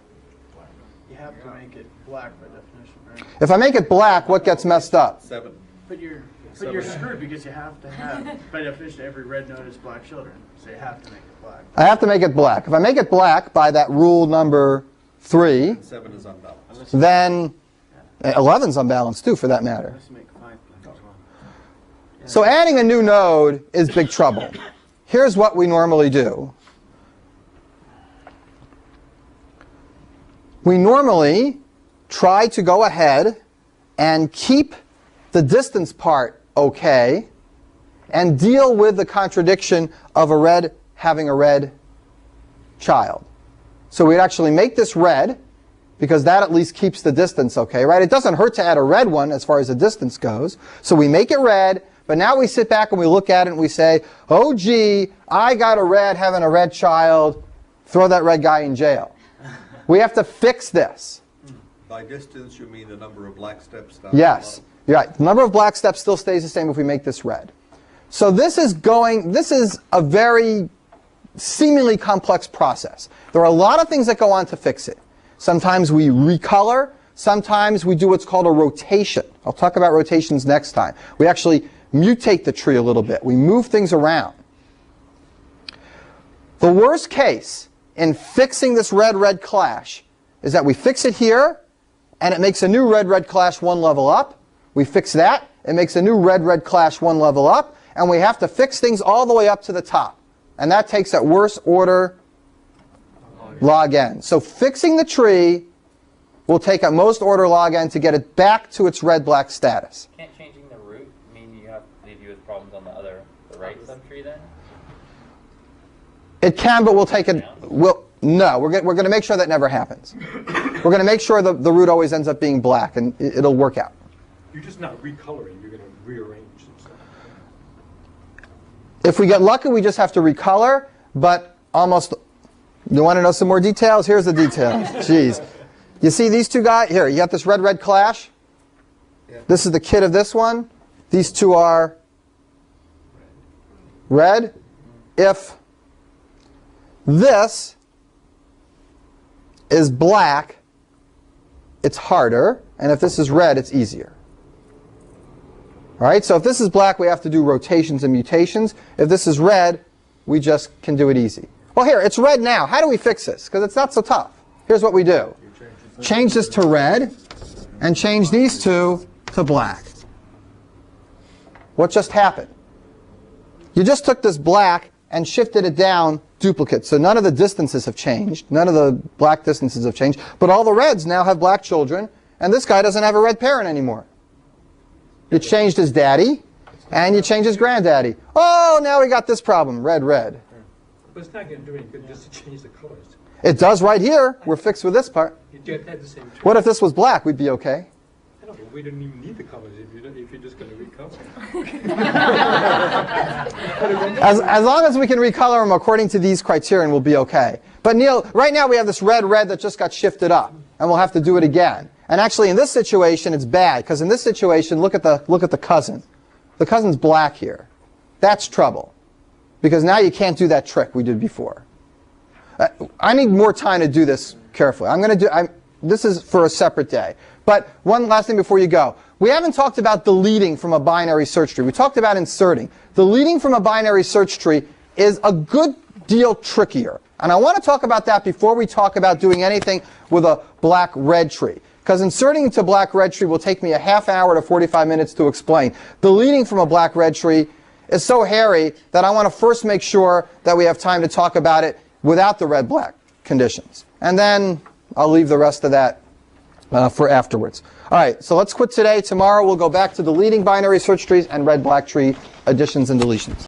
You have to make it black by definition, right? If I make it black, what gets messed up? 7. But you're screwed because you have to have, by definition, every red node is black children. So you have to make it black. I have to make it black. If I make it black by that rule number 3, 7 is unbalanced. then 11's unbalanced too, for that matter. Unless you make 5 black as well. So adding a new node is big trouble. Here's what we normally do. We normally try to go ahead and keep the distance part okay and deal with the contradiction of a red having a red child. So we'd actually make this red, because that at least keeps the distance okay, right? It doesn't hurt to add a red one as far as the distance goes. So we make it red, but now we sit back and we look at it and we say, oh gee, I got a red having a red child, throw that red guy in jail. We have to fix this. By distance, you mean the number of black steps down Yes, the bottom? you're right. The number of black steps still stays the same if we make this red. So this is a very seemingly complex process. There are a lot of things that go on to fix it. Sometimes we recolor. Sometimes we do what's called a rotation. I'll talk about rotations next time. We actually mutate the tree a little bit. We move things around. The worst case in fixing this red-red clash is that we fix it here, and it makes a new red-red clash 1 level up. We fix that, it makes a new red-red clash 1 level up, and we have to fix things all the way up to the top. And that takes at worst order log n. So fixing the tree will take at most order log n to get it back to its red-black status. Can't changing the root mean you have to leave you with problems on the right subtree then? It can, but we'll take it. No, we're going to make sure that never happens. We're going to make sure the root always ends up being black, and it'll work out. You're just not recoloring, you're going to rearrange some stuff. If we get lucky, we just have to recolor, but almost. You want to know some more details? Here's the details. Jeez. You see these two guys? Here, you got this red-red clash. Yeah. This is the kid of this one. These two are red. If this is black, it's harder. And if this is red, it's easier. All right, so if this is black, we have to do rotations and mutations. If this is red, we just can do it easy. Well, here, it's red now. How do we fix this? Because it's not so tough. Here's what we do. Change this to red, and change these two to black. What just happened? You just took this black and shifted it down duplicate. So none of the distances have changed. None of the black distances have changed. But all the reds now have black children, and this guy doesn't have a red parent anymore. You changed his daddy, and you changed his granddaddy. Oh, now we got this problem, red, red. But it's not going to do any good just to change the colors. It does right here. We're fixed with this part. You do have the same tree. What if this was black? We'd be okay. I don't know, we don't even need the colors if you're just going to recolor. As long as we can recolor them according to these criterion, we'll be okay. But Neil, right now we have this red-red that just got shifted up, and we'll have to do it again. And actually, in this situation, it's bad, because in this situation, look at the cousin. The cousin's black here. That's trouble, because now you can't do that trick we did before. I need more time to do this carefully. This is for a separate day. But one last thing before you go. We haven't talked about deleting from a binary search tree. We talked about inserting. Deleting from a binary search tree is a good deal trickier. And I want to talk about that before we talk about doing anything with a black-red tree. Because inserting into black-red tree will take me a half hour to 45 minutes to explain. Deleting from a black-red tree is so hairy that I want to first make sure that we have time to talk about it without the red-black conditions. And then I'll leave the rest of that for afterwards. All right, so let's quit today. Tomorrow we'll go back to the leading binary search trees and red-black tree additions and deletions.